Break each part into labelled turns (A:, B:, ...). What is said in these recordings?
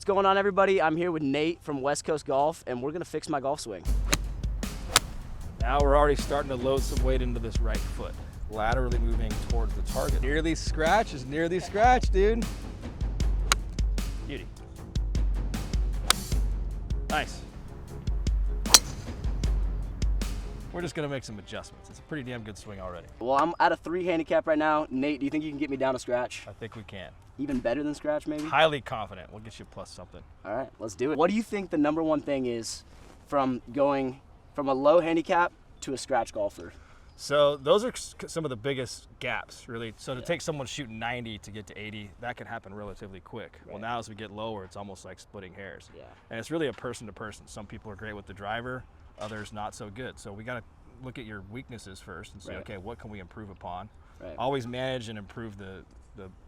A: What's going on, everybody? I'm here with Nate from West Coast Golf, and we're gonna fix my golf swing.
B: Now we're already starting to load some weight into this right foot, laterally moving towards the target. Nearly scratch is nearly scratch, dude. Beauty. Nice. We're just gonna make some adjustments. It's a pretty damn good swing already.
A: Well, I'm at a 3 handicap right now. Nate, do you think you can get me down to scratch?
B: I think we can.
A: Even better than scratch, maybe?
B: Highly confident. We'll get you plus something.
A: All right, let's do it. What do you think the number one thing is from going from a low handicap to a scratch golfer?
B: So those are some of the biggest gaps, really. So to take someone shooting 90 to get to 80, that can happen relatively quick. Right. Well, now as we get lower, it's almost like splitting hairs. Yeah. And it's really a person to person. Some people are great with the driver, others not so good. So we got to look at your weaknesses first and say, okay, what can we improve upon? Right. Always manage and improve the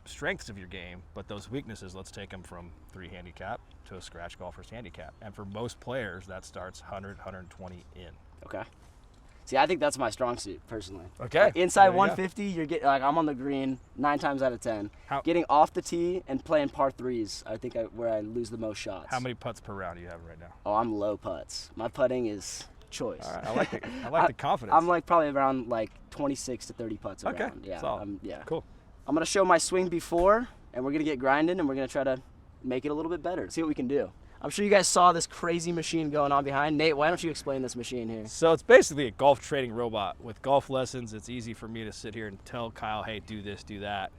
B: strengths of your game, but those weaknesses, let's take them from 3 handicap to a scratch golfer's handicap. And for most players, that starts 100, 120 in.
A: Okay. See, I think that's my strong suit, personally.
B: Okay.
A: Inside 150, you're getting, like, I'm on the green 9 times out of 10. Getting off the tee and playing par 3s, I think where I lose the most shots.
B: How many putts per round do you have right now?
A: Oh, I'm low putts. My putting is choice.
B: All right. I like the confidence.
A: I'm like probably around like 26 to 30 putts a round. Yeah.
B: Yeah. Cool.
A: I'm gonna show my swing before, and we're gonna get grinding, and we're gonna try to make it a little bit better. See what we can do. I'm sure you guys saw this crazy machine going on behind. Nate, why don't you explain this machine here?
B: So it's basically a golf trading robot. With golf lessons, it's easy for me to sit here and tell Kyle, hey, do this, do that.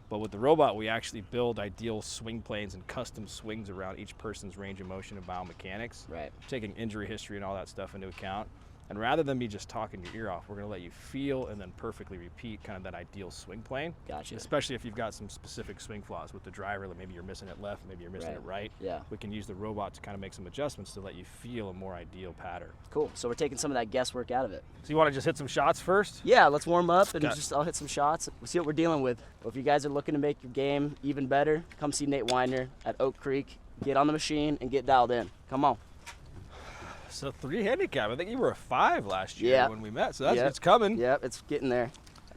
B: But with the robot, we actually build ideal swing planes and custom swings around each person's range of motion and biomechanics. Right. Taking injury history and all that stuff into account. And rather than me just talking your ear off, we're going to let you feel and then perfectly repeat kind of that ideal swing plane. Gotcha. Especially if you've got some specific swing flaws with the driver, like maybe you're missing it left, maybe you're missing it right. Yeah. We can use the robot to kind of make some adjustments to let you feel a more ideal pattern. Cool.
A: So we're taking some of that guesswork out of it.
B: So you want to just hit some shots first?
A: Yeah, let's warm up and I'll hit some shots. We'll see what we're dealing with. Well, if you guys are looking to make your game even better, come see Nate Weiner at Oak Creek. Get on the machine and get dialed in. Come on.
B: So 3 handicap. I think you were a 5 last year when we met. So that's it's coming.
A: Yep, it's getting there.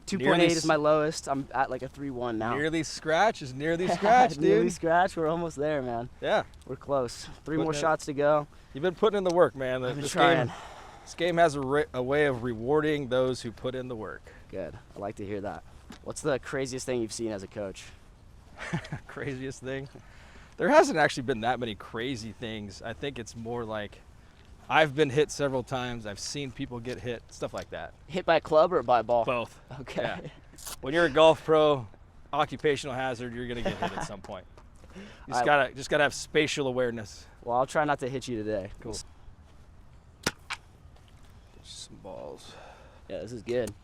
A: 2.8 is my lowest. I'm at like a 3.1 now.
B: Nearly scratch is nearly scratch, dude.
A: Nearly scratch. We're almost there, man.
B: Yeah.
A: We're close. 3 more shots to go.
B: You've been putting in the work, man.
A: I've been trying.
B: This game has a way of rewarding those who put in the work.
A: Good. I like to hear that. What's the craziest thing you've seen as a coach?
B: Craziest thing? There hasn't actually been that many crazy things. I think it's more like I've been hit several times. I've seen people get hit, stuff like that.
A: Hit by a club or by a ball?
B: Both.
A: Okay.
B: Yeah. When you're a golf pro, occupational hazard, you're gonna get hit at some point. You just gotta have spatial awareness.
A: Well, I'll try not to hit you today.
B: Cool. Get some balls.
A: Yeah, this is good.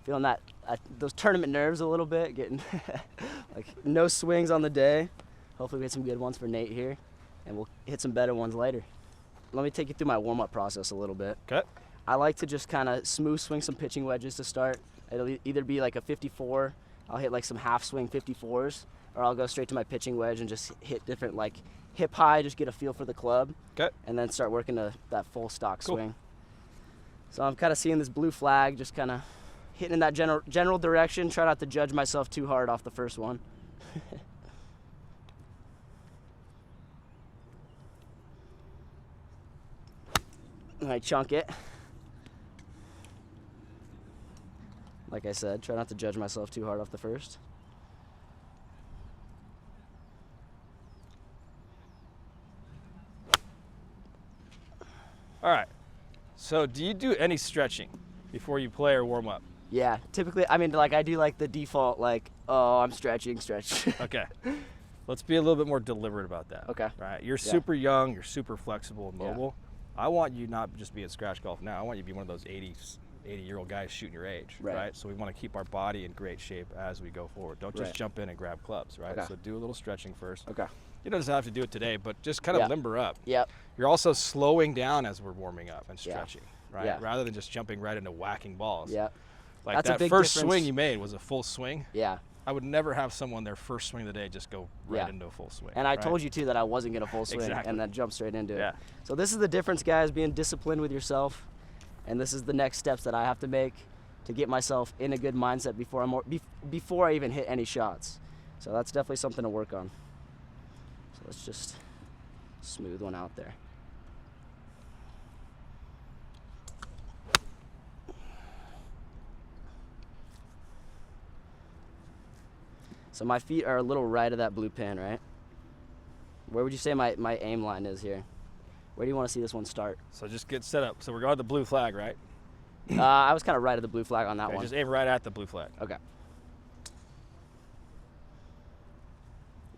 A: Feeling that those tournament nerves a little bit, getting like no swings on the day. Hopefully we get some good ones for Nate here, and we'll hit some better ones later. Let me take you through my warm-up process a little bit.
B: Okay.
A: I like to just kind of smooth swing some pitching wedges to start. It'll either be like a 54, I'll hit like some half swing 54s, or I'll go straight to my pitching wedge and just hit different, like hip high, just get a feel for the club. Okay. And then start working that full stock swing. So I'm kind of seeing this blue flag, just kind of hitting in that general direction. Try not to judge myself too hard off the first one. I chunk it. Like I said, try not to judge myself too hard off the first.
B: All right. So do you do any stretching before you play or warm up?
A: Yeah, typically, I mean, like I do like the default, like, oh, I'm stretching.
B: Okay. Let's be a little bit more deliberate about that.
A: Okay.
B: Right. You're super young. You're super flexible and mobile. Yeah. I want you not just be at scratch golf now. I want you to be one of those 80-year-old guys shooting your age, right? So we want to keep our body in great shape as we go forward. Don't just jump in and grab clubs, right? Okay. So do a little stretching first. Okay. You don't just have to do it today, but just kind of limber up. Yep. You're also slowing down as we're warming up and stretching, right? Yeah. Rather than just jumping right into whacking balls. Yeah. Like that first swing you made was a full swing. Yeah. I would never have someone their first swing of the day just go right into a full swing.
A: And I told you too that I wasn't going to full swing and then jump straight into it. So this is the difference, guys, being disciplined with yourself. And this is the next steps that I have to make to get myself in a good mindset before I even hit any shots. So that's definitely something to work on. So let's just Smooth one out there. So my feet are a little right of that blue pin, right? Where would you say my aim line is here? Where do you want to see this one start?
B: So just get set up. So we're going to the blue flag, right?
A: I was kind of right of the blue flag on that
B: Okay,
A: one.
B: just aim right at the blue flag.
A: Okay.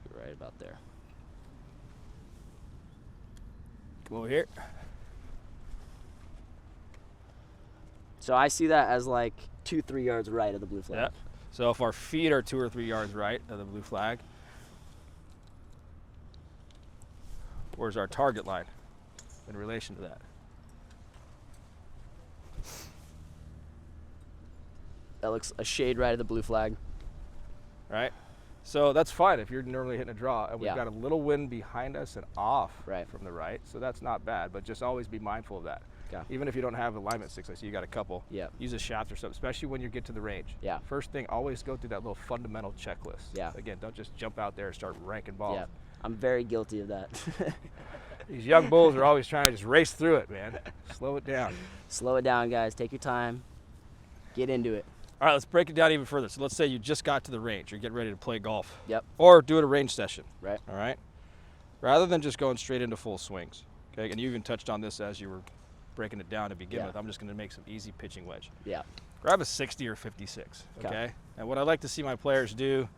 A: You're right about there.
B: Come over here.
A: So I see that as like 2-3 yards right of the blue flag.
B: Yeah. So if our feet are 2 or 3 yards right of the blue flag, where's our target line in relation to that?
A: That looks a shade right of the blue flag.
B: Right? So that's fine if you're normally hitting a draw and we've
A: Yeah.
B: got a little wind behind us and off
A: Right.
B: from the right. So that's not bad, but just always be mindful of that.
A: Okay.
B: Even if you don't have alignment sticks, I see you got a couple.
A: Yeah.
B: Use a shaft or something, especially when you get to the range.
A: Yeah.
B: First thing, always go through that little fundamental checklist.
A: Yeah.
B: Again, don't just jump out there and start ranking balls.
A: Yeah. I'm very guilty of that.
B: These young bulls are always trying to just race through it, man. Slow it down.
A: Slow it down, guys. Take your time. Get into it.
B: All right, let's break it down even further. So let's say you just got to the range. You're getting ready to play golf.
A: Yep.
B: Or do it a range session.
A: Right.
B: All right? Rather than just going straight into full swings. Okay, and you even touched on this as you were breaking it down to begin
A: Yeah.
B: with. I'm just going to make some easy pitching wedge.
A: Yeah.
B: Grab a 60 or 56, okay?
A: Okay.
B: And what I like to see my players do,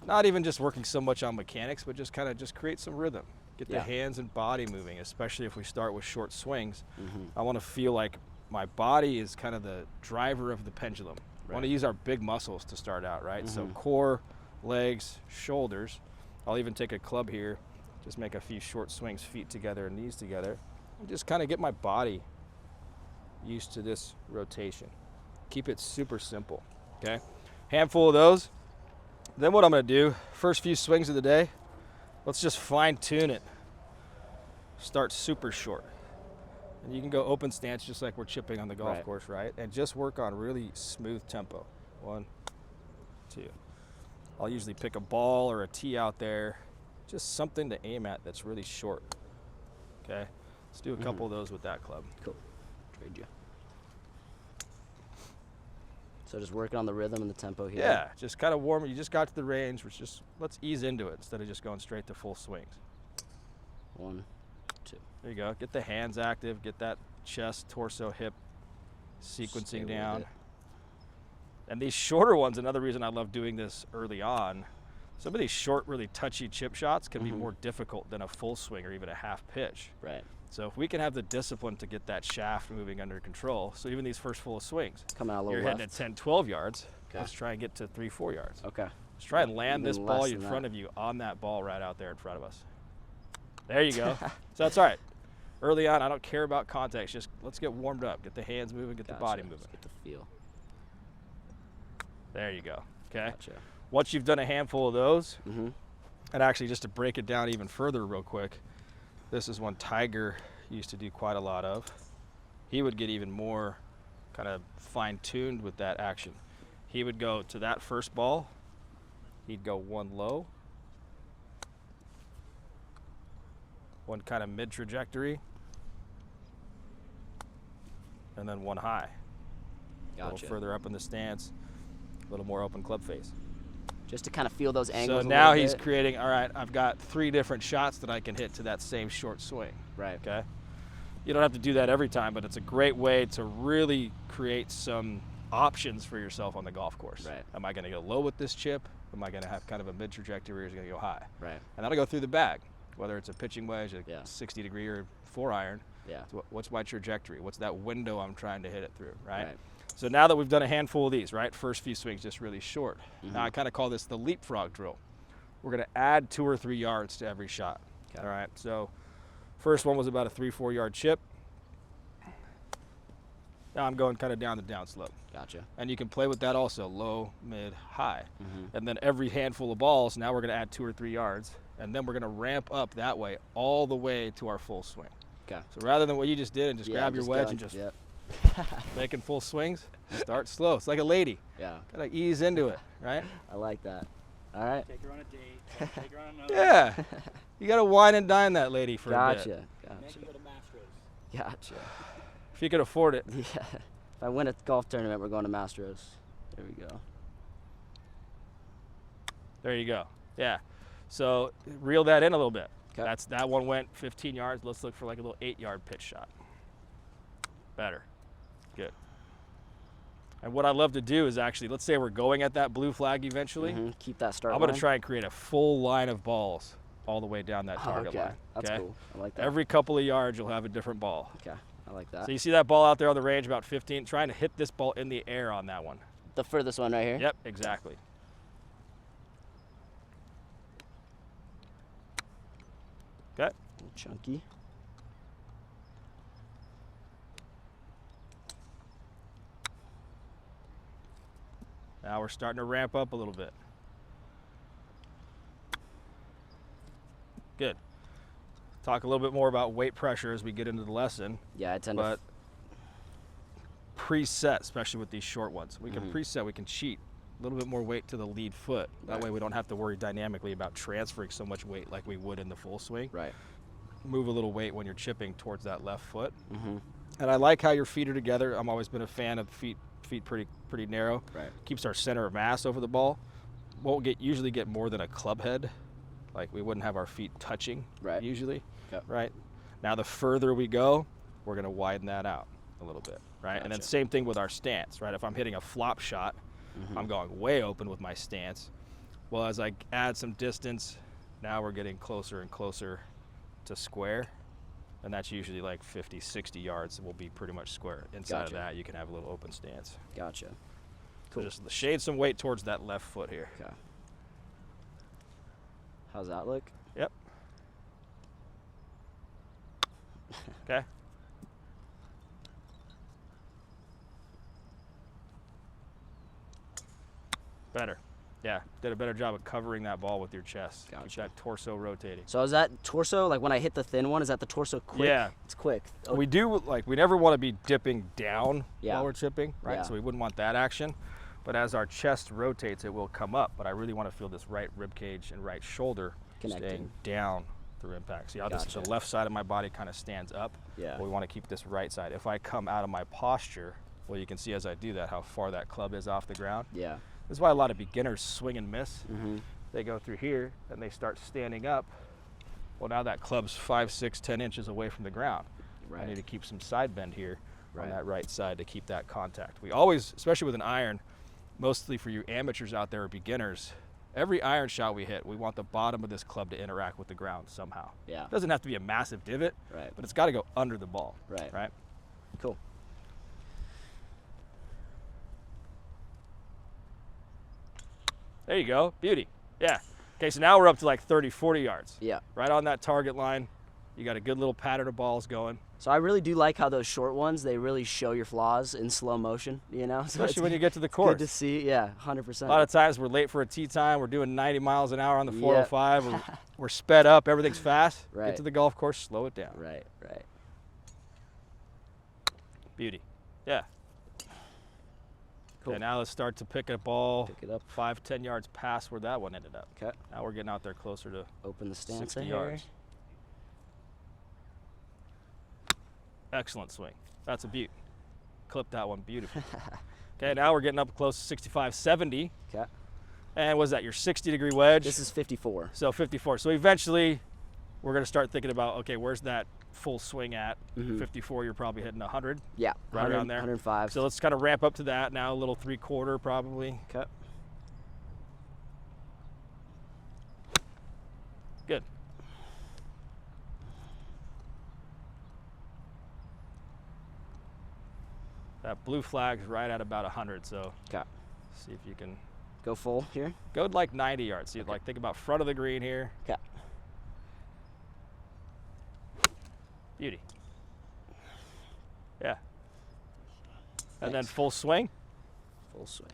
B: not even just working so much on mechanics, but just kind of just create some rhythm. Get the
A: Yeah.
B: hands and body moving, especially if we start with short swings.
A: Mm-hmm.
B: I want to feel like my body is kind of the driver of the pendulum. I want to
A: Right.
B: use our big muscles to start out, right? So
A: Mhm.
B: core, legs, shoulders. I'll even take a club here, just make a few short swings, feet together and knees together, and just kind of get my body used to this rotation. Keep it super simple, okay? Handful of those. Then what I'm gonna do, first few swings of the day, let's just fine tune it. Start super short. And you can go open stance just like we're chipping on the golf
A: Right.
B: course, right? And just work on really smooth tempo. 1, 2. I'll usually pick a ball or a tee out there, just something to aim at that's really short, okay? Let's do a couple of those with that club.
A: Cool. Trade you. So just working on the rhythm and the tempo here.
B: Yeah, just kind of warm. You just got to the range. Let's ease into it instead of just going straight to full swings.
A: 1, 2.
B: There you go. Get the hands active. Get that chest, torso, hip
A: Stay
B: sequencing
A: with
B: down.
A: it.
B: And these shorter ones, another reason I love doing this early on, some of these short, really touchy chip shots can be
A: Mhm.
B: more difficult than a full swing or even a half pitch.
A: Right.
B: So if we can have the discipline to get that shaft moving under control, so even these first full swings,
A: Coming out a little
B: you're
A: left.
B: hitting at 10, 12 yards.
A: Okay.
B: Let's try and get to 3, 4 yards.
A: Okay.
B: Let's try and land
A: Even
B: this ball
A: less
B: in
A: than
B: front
A: that.
B: of you on that ball right out there in front of us. There you go. So that's all right. Early on, I don't care about context. Just let's get warmed up. Get the hands moving, get the body
A: Gotcha.
B: moving.
A: Let's get the feel.
B: There you go. Okay.
A: Gotcha.
B: Once you've done a handful of those,
A: Mm-hmm.
B: and actually just to break it down even further real quick, this is one Tiger used to do quite a lot of. He would get even more kind of fine-tuned with that action. He would go to that first ball, he'd go one low, one kind of mid-trajectory, and then one high. A
A: Gotcha.
B: little further up in the stance, a little more open club face.
A: Just to kind of feel those angles.
B: So
A: a
B: now
A: little
B: he's
A: bit.
B: creating, all right, I've got 3 different shots that I can hit to that same short swing,
A: Right.
B: okay? You don't have to do that every time, but it's a great way to really create some options for yourself on the golf course.
A: Right.
B: Am I going to go low with this chip? Am I going to have kind of a mid-trajectory or is it going to go high?
A: Right.
B: And that'll go through the bag, whether it's a pitching wedge, a
A: Yeah.
B: 60-degree or 4-iron.
A: Yeah.
B: So what's my trajectory? What's that window I'm trying to hit it through, right?
A: Right.
B: So now that we've done a handful of these, right? First few swings just really short.
A: Mhm.
B: Now I kind of call this the leapfrog drill. We're going to add 2 or 3 yards to every shot.
A: Okay.
B: All right. So first one was about a 3-4 yard chip. Now I'm going kind of down the down slope.
A: Gotcha.
B: And you can play with that also, low, mid, high.
A: Mm-hmm.
B: And then every handful of balls, now we're going to add 2 or 3 yards. And then we're going to ramp up that way all the way to our full swing.
A: Okay.
B: So rather than what you just did and just grab your wedge and just
A: Yep.
B: making full swings, start slow. It's like a lady.
A: Yeah.
B: Gotta ease into it, right?
A: I like that. All right.
C: Take her on a date. Take her on another.
B: Yeah. You got to wine and dine that lady for a
A: Gotcha.
B: bit.
C: Make him go to Mastros.
A: Gotcha.
B: If you could afford it.
A: Yeah. If I win a golf tournament, we're going to Mastros. There we go.
B: There you go. Yeah. So reel that in a little bit.
A: 'Kay.
B: That one went 15 yards. Let's look for like a little 8-yard pitch shot. Better. Good. And what I love to do is actually, let's say we're going at that blue flag eventually.
A: Keep that start
B: I'm
A: line.
B: going to try and create a full line of balls all the way down that target
A: okay.
B: line.
A: That's cool. I like that.
B: Every couple of yards, you'll have a different ball.
A: Okay. I like that.
B: So you see that ball out there on the range about 15, trying to hit this ball in the air on that one.
A: The furthest one right here?
B: Yep, exactly. Okay.
A: Chunky.
B: Now we're starting to ramp up a little bit. Good. Talk a little bit more about weight pressure as we get into the lesson.
A: Yeah, I tend
B: But preset, especially with these short ones. We can preset, we can cheat. A little bit more weight to the lead foot. That
A: Right.
B: way we don't have to worry dynamically about transferring so much weight like we would in the full swing.
A: Right.
B: Move a little weight when you're chipping towards that left foot.
A: Mm-hmm.
B: And I like how your feet are together. I'm always been a fan of feet pretty narrow.
A: Right.
B: Keeps our center of mass over the ball. Won't usually get more than a club head. Like we wouldn't have our feet touching
A: Right.
B: usually.
A: Yep.
B: Right. Now the further we go, we're gonna widen that out a little bit. Right. And then
A: Gotcha.
B: same thing with our stance. Right. If I'm hitting a flop shot, I'm going way open with my stance. Well, as I add some distance, now we're getting closer and closer to square. And that's usually like 50, 60 yards will be pretty much square. Inside
A: Gotcha.
B: of that, you can have a little open stance.
A: Gotcha.
B: So just shade some weight towards that left foot here.
A: Okay. How's that look?
B: Yep. Okay. Better. Yeah, did a better job of covering that ball with your chest. Keep
A: Gotcha.
B: that torso rotating.
A: So is that torso, like when I hit the thin one, is that the torso quick?
B: Yeah.
A: It's quick.
B: We do, like, we never want to be dipping down
A: Yeah.
B: while we're chipping, right?
A: Yeah.
B: So we wouldn't want that action. But as our chest rotates, it will come up. But I really want to feel this right rib cage and right shoulder
A: Connecting.
B: staying down through impact. See how
A: Gotcha.
B: the left side of my body kind of stands up?
A: Yeah.
B: Well, we want to keep this right side. If I come out of my posture, well, you can see as I do that how far that club is off the ground.
A: Yeah.
B: This is why a lot of beginners swing and miss.
A: Mm-hmm.
B: They go through here and they start standing up. Well, now that club's 5, 6, 10 inches away from the ground.
A: Right.
B: I need to keep some side bend here
A: Right.
B: on that right side to keep that contact. We always, especially with an iron, mostly for you amateurs out there or beginners, every iron shot we hit, we want the bottom of this club to interact with the ground somehow.
A: Yeah.
B: It doesn't have to be a massive divot,
A: Right.
B: but it's got to go under the ball.
A: Right.
B: Right?
A: Cool.
B: There you go. Beauty. Yeah. Okay, so now we're up to like 30, 40 yards.
A: Yeah.
B: Right on that target line. You got a good little pattern of balls going.
A: So I really do like how those short ones, they really show your flaws in slow motion, you know? So
B: Especially when you get to the
A: it's
B: course.
A: good to see. Yeah, 100%.
B: A lot of times we're late for a tee time. We're doing 90 miles an hour on the 405. We're sped up. Everything's fast.
A: Right.
B: Get to the golf course, slow it down.
A: Right, right.
B: Beauty. Yeah.
A: Cool.
B: Okay, now let's start to pick a ball
A: Pick it up.
B: 5, 10 yards past where that one ended up.
A: Okay.
B: Now we're getting out there closer to
A: Open the stance
B: 60
A: here.
B: yards. Excellent swing. That's a beaut. Clip that one beautifully. Okay, now we're getting up close to 65, 70.
A: Okay.
B: And was that your 60-degree wedge?
A: This is 54.
B: So 54. So eventually, we're going to start thinking about, okay, where's that full swing at? 54, you're probably hitting 100.
A: Yeah.
B: Right around there.
A: 105.
B: So let's kind of ramp up to that now, a little 3/4 probably.
A: Okay.
B: Good. That blue flag's right at about 100, so
A: Okay.
B: see if you can
A: Go full here.
B: go like 90 yards. So like think about front of the green here.
A: Okay.
B: Beauty. Yeah. And then
A: Thanks.
B: full swing.
A: Full swing.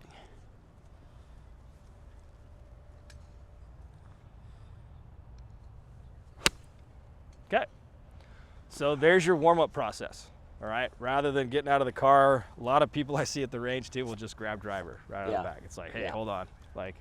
B: Okay. So there's your warm-up process. All right. Rather than getting out of the car, a lot of people I see at the range too will just grab driver right out of
A: Yeah.
B: the back. It's like, hey,
A: Yeah.
B: hold on. Like,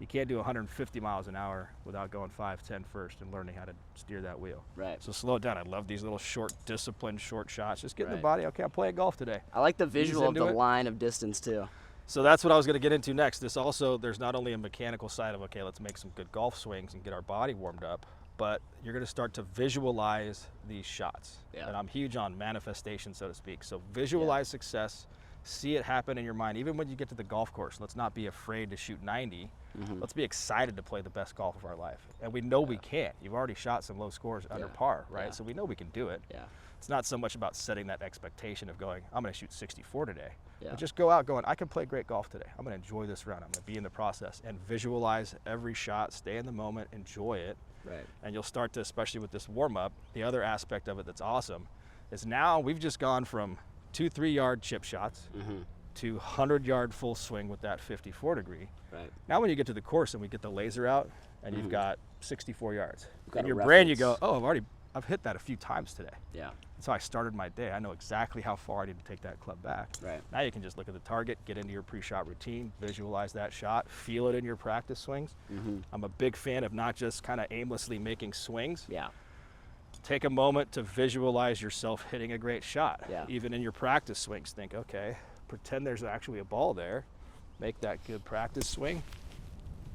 B: you can't do 150 miles an hour without going 5-10 first and learning how to steer that wheel.
A: Right.
B: So slow it down. I love these little short, disciplined, short shots. Just get in the
A: Right.
B: body. Okay, I'm playing golf today.
A: I like the visual of
B: into
A: the
B: it.
A: line of distance too.
B: So that's what I was going to get into next. This also, there's not only a mechanical side of, okay, let's make some good golf swings and get our body warmed up, but you're going to start to visualize these shots.
A: Yeah.
B: And I'm huge on manifestation, so to speak. So visualize success, see it happen in your mind. Even when you get to the golf course, let's not be afraid to shoot 90. Let's be excited to play the best golf of our life. And we know we can. You've already shot some low scores under par, right?
A: Yeah.
B: So we know we can do it.
A: Yeah.
B: It's not so much about setting that expectation of going, I'm going to shoot 64 today.
A: Yeah.
B: But just go out going, I can play great golf today. I'm going to enjoy this round. I'm going to be in the process and visualize every shot, stay in the moment, enjoy it.
A: Right.
B: And you'll start to, especially with this warm-up, the other aspect of it that's awesome is now we've just gone from 2-3 yard chip shots to 100-yard full swing with that 54 degree.
A: Right.
B: Now when you get to the course and we get the laser out and you've got 64 yards,
A: got
B: in
A: a
B: your brain you go,
A: reference.
B: oh, I've hit that a few times today.
A: Yeah.
B: That's how I started my day. I know exactly how far I need to take that club back.
A: Right.
B: Now you can just look at the target, get into your pre-shot routine, visualize that shot, feel it in your practice swings. I'm a big fan of not just kind of aimlessly making swings.
A: Yeah.
B: Take a moment to visualize yourself hitting a great shot.
A: Yeah.
B: Even in your practice swings, think, okay, pretend there's actually a ball there. Make that good practice swing.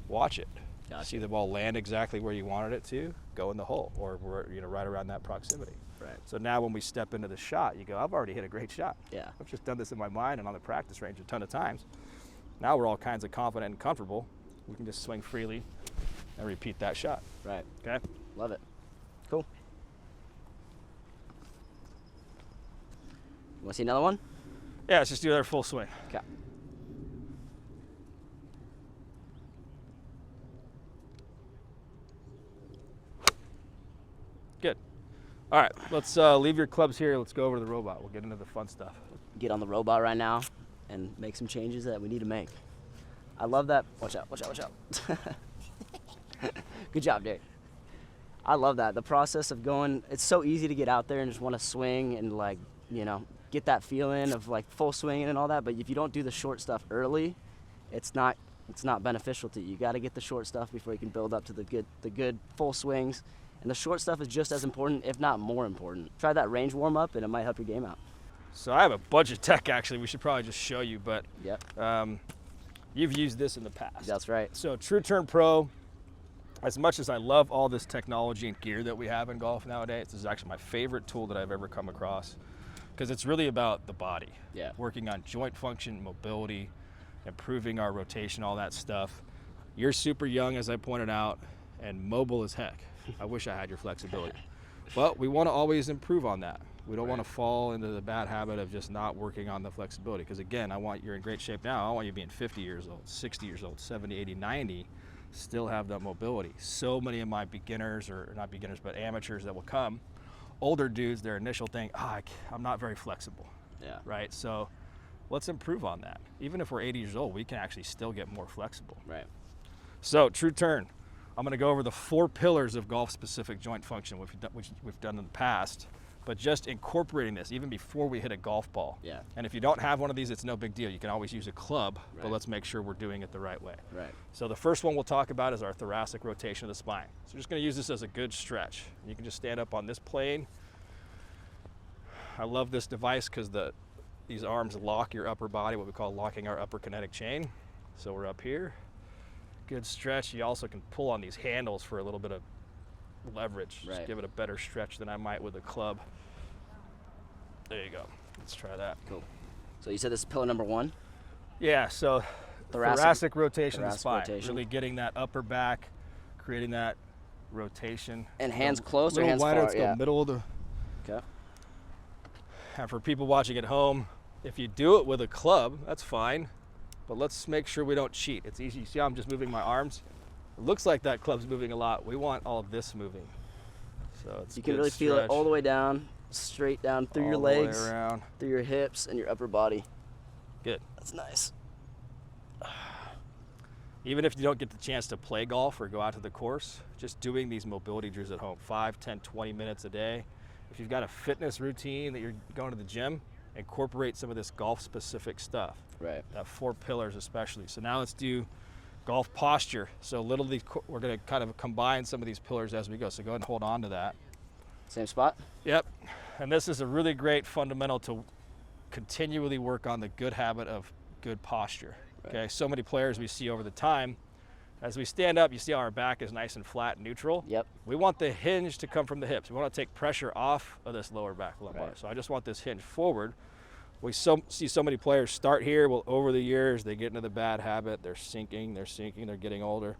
B: Watch it.
A: Gotcha.
B: See the ball land exactly where you wanted it to, go in the hole, or right around that proximity.
A: Right.
B: So now when we step into the shot, you go, I've already hit a great shot.
A: Yeah.
B: I've just done this in my mind and on the practice range a ton of times. Now we're all kinds of confident and comfortable. We can just swing freely and repeat that shot.
A: Right.
B: Okay?
A: Love it. Cool. You want to see another one?
B: Yeah, let's just do another full swing.
A: Okay.
B: Good. All right, let's leave your clubs here. Let's go over to the robot. We'll get into the fun stuff.
A: Get on the robot right now and make some changes that we need to make. I love that. Watch out, watch out, watch out. Good job, Derek. I love that. The process of going, it's so easy to get out there and just want to swing and like, you know, get that feeling of like full swinging and all that. But if you don't do the short stuff early, it's not beneficial to you. You got to get the short stuff before you can build up to the good full swings. And the short stuff is just as important, if not more important. Try that range warm up and it might help your game out.
B: So I have a bunch of tech actually. We should probably just show you, but
A: Yep.
B: you've used this in the past.
A: That's right.
B: So True Turn Pro, as much as I love all this technology and gear that we have in golf nowadays, this is actually my favorite tool that I've ever come across because it's really about the body.
A: Yeah.
B: Working on joint function, mobility, improving our rotation, all that stuff. You're super young, as I pointed out, and mobile as heck. I wish I had your flexibility. But we want to always improve on that. We don't want to fall into the bad habit of just not working on the flexibility. Because again, you're in great shape now. I want you being 50 years old, 60 years old, 70, 80, 90, still have that mobility. So many of my beginners, or not beginners, but amateurs that will come, older dudes, their initial thing, I'm not very flexible.
A: Yeah.
B: Right? So let's improve on that. Even if we're 80 years old, we can actually still get more flexible.
A: Right.
B: So True Turn. I'm going to go over the 4 pillars of golf-specific joint function, which we've done in the past, but just incorporating this even before we hit a golf ball.
A: Yeah.
B: And if you don't have one of these, it's no big deal. You can always use a club, but
A: Right.
B: let's make sure we're doing it the right way.
A: Right.
B: So the first one we'll talk about is our thoracic rotation of the spine. So we're just going to use this as a good stretch. You can just stand up on this plane. I love this device because these arms lock your upper body, what we call locking our upper kinetic chain. So we're up here. Good stretch. You also can pull on these handles for a little bit of leverage.
A: Right.
B: Just give it a better stretch than I might with a club. There you go. Let's try that.
A: Cool. So you said this is pillar number 1?
B: Yeah, so thoracic rotation of the spine. Really getting that upper back, creating that rotation.
A: And hands close or
B: little
A: hands
B: wider,
A: far?
B: let's
A: Yeah.
B: go middle of the.
A: Okay.
B: And for people watching at home, if you do it with a club, that's fine. But let's make sure we don't cheat. It's easy. You see how I'm just moving my arms? It looks like that club's moving a lot. We want all this moving. So it's
A: You can
B: good
A: really feel it
B: stretch.
A: all the way down, straight down through your
B: All the way
A: legs,
B: around.
A: through your hips, and your upper body.
B: Good.
A: That's nice.
B: Even if you don't get the chance to play golf or go out to the course, just doing these mobility drills at home, 5, 10, 20 minutes a day. If you've got a fitness routine that you're going to the gym, incorporate some of this golf-specific stuff.
A: Right.
B: That 4 pillars especially. So now let's do Golf posture. So literally, we're going to kind of combine some of these pillars as we go. So go ahead and hold on to that.
A: Same spot?
B: Yep. And this is a really great fundamental to continually work on the good habit of good posture.
A: Right.
B: Okay. So many players we see over the time, as we stand up, you see how our back is nice and flat and neutral.
A: Yep.
B: We want the hinge to come from the hips. We want to take pressure off of this lower back lumbar.
A: Right.
B: So I just want this hinge forward. We see so many players start here. Well, over the years, they get into the bad habit. They're sinking, they're getting older.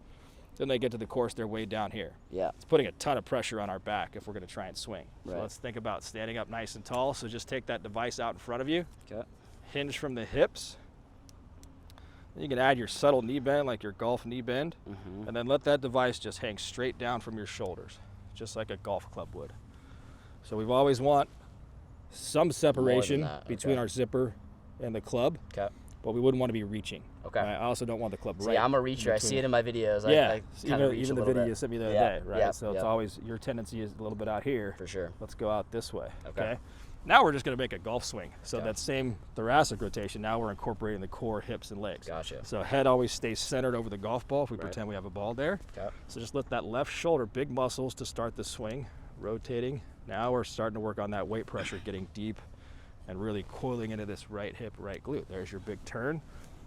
B: Then they get to the course, they're way down here.
A: Yeah.
B: It's putting a ton of pressure on our back if we're going to try and swing.
A: Right.
B: So let's think about standing up nice and tall. So just take that device out in front of you.
A: Okay.
B: Hinge from the hips. You can add your subtle knee bend, like your golf knee bend, and then let that device just hang straight down from your shoulders, just like a golf club would. So we've always want some separation between our zipper and the club, but we wouldn't want to be reaching.
A: Okay.
B: Right? I also don't want the club
A: See, I'm a reacher. I see it in my videos.
B: Yeah,
A: I kind of reach
B: even
A: a
B: the
A: little
B: video
A: bit.
B: you sent me the other day, right?
A: Yeah.
B: So it's always, your tendency is a little bit out here.
A: For sure.
B: Let's go out this way.
A: Okay.
B: Now we're just going to make a golf swing. So
A: Okay.
B: that same thoracic rotation, now we're incorporating the core, hips, and legs.
A: Gotcha.
B: So head always stays centered over the golf ball if we
A: Right.
B: pretend we have a ball there.
A: Okay.
B: So just let that left shoulder, big muscles to start the swing, rotating. Now we're starting to work on that weight pressure, getting deep and really coiling into this right hip, right glute. There's your big turn.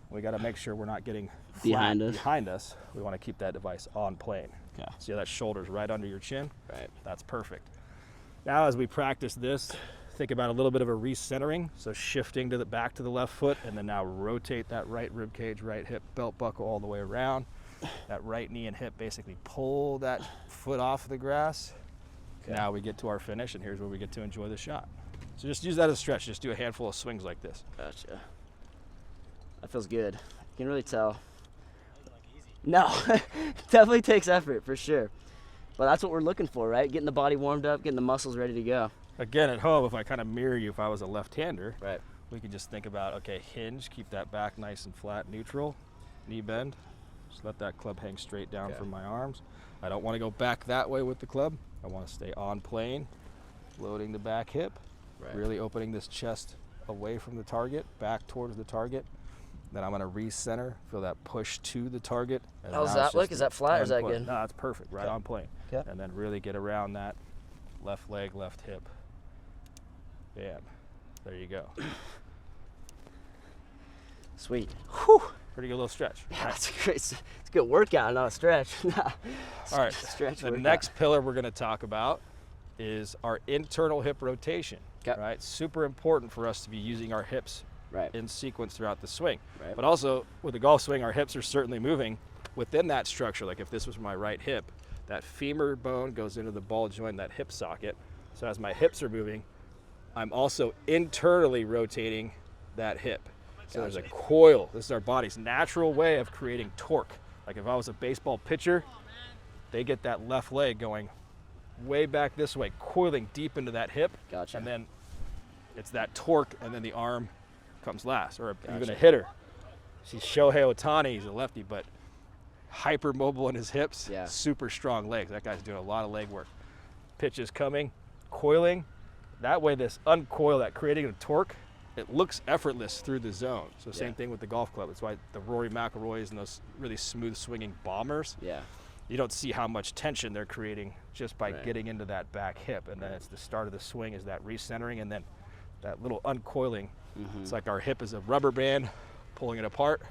B: We got to make sure we're not getting flat behind us. We want to keep that device on plane.
A: Okay.
B: See how that shoulder's right under your chin?
A: Right.
B: That's perfect. Now as we practice this, think about a little bit of a recentering. So shifting to the back to the left foot, and then now rotate that right rib cage, right hip, belt buckle all the way around. That right knee and hip basically pull that foot off the grass. Okay. Now we get to our finish, and here's where we get to enjoy the shot. So just use that as a stretch. Just do a handful of swings like this.
A: Gotcha. That feels good. You can really tell. No, definitely takes effort for sure. But that's what we're looking for, right? Getting the body warmed up, getting the muscles ready to go.
B: Again, at home, if I kind of mirror you, if I was a left-hander,
A: right,
B: we can just think about, okay, hinge, keep that back nice and flat, neutral, knee bend. Just let that club hang straight down from my arms. I don't want to go back that way with the club. I want to stay on plane, loading the back hip, really opening this chest away from the target, back towards the target. Then I'm going to recenter, feel that push to the target.
A: How's that look? Is that flat or is that good?
B: No, that's perfect, right on plane. Okay. And then really get around that left leg, left hip. Bam. There you go.
A: Sweet. Whew.
B: Pretty good little stretch.
A: Yeah, that's a great. It's a good workout, not a stretch.
B: All right.
A: Stretch
B: the
A: workout.
B: next pillar we're going to talk about is our internal hip rotation.
A: Okay.
B: Right. Super important for us to be using our hips in sequence throughout the swing.
A: Right.
B: But also with the golf swing, our hips are certainly moving within that structure. Like if this was my right hip, that femur bone goes into the ball joint, that hip socket. So as my hips are moving, I'm also internally rotating that hip. So there's a coil. This is our body's natural way of creating torque. Like if I was a baseball pitcher, they get that left leg going way back this way, coiling deep into that hip.
A: Gotcha.
B: And then it's that torque, and then the arm comes last, or even a hitter. See Shohei Ohtani, he's a lefty, but hyper mobile in his hips, super strong legs. That guy's doing a lot of leg work. Pitch is coming, coiling. That way this uncoil, that creating a torque, it looks effortless through the zone. So same thing with the golf club. That's why the Rory McIlroys and those really smooth swinging bombers, you don't see how much tension they're creating just by getting into that back hip. And then it's the start of the swing is that recentering, and then that little uncoiling. It's like our hip is a rubber band, pulling it apart,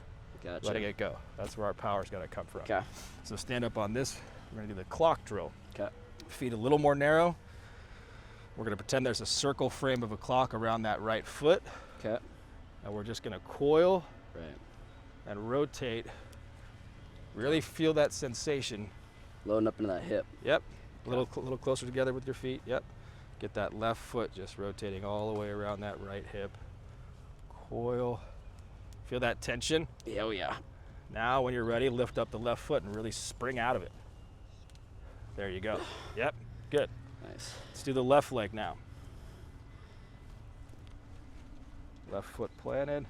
B: letting it go. That's where our power's got to come from.
A: Okay.
B: So stand up on this. We're going to do the clock drill.
A: Okay.
B: Feet a little more narrow. We're going to pretend there's a circle frame of a clock around that right foot.
A: Okay.
B: And we're just going to coil and rotate. Really feel that sensation.
A: Loading up into that hip.
B: Yep. A little closer together with your feet. Yep. Get that left foot just rotating all the way around that right hip. Coil. Feel that tension?
A: Oh yeah.
B: Now when you're ready, lift up the left foot and really spring out of it. There you go. Yep. Good.
A: Nice.
B: Let's do the left leg now. Left foot planted.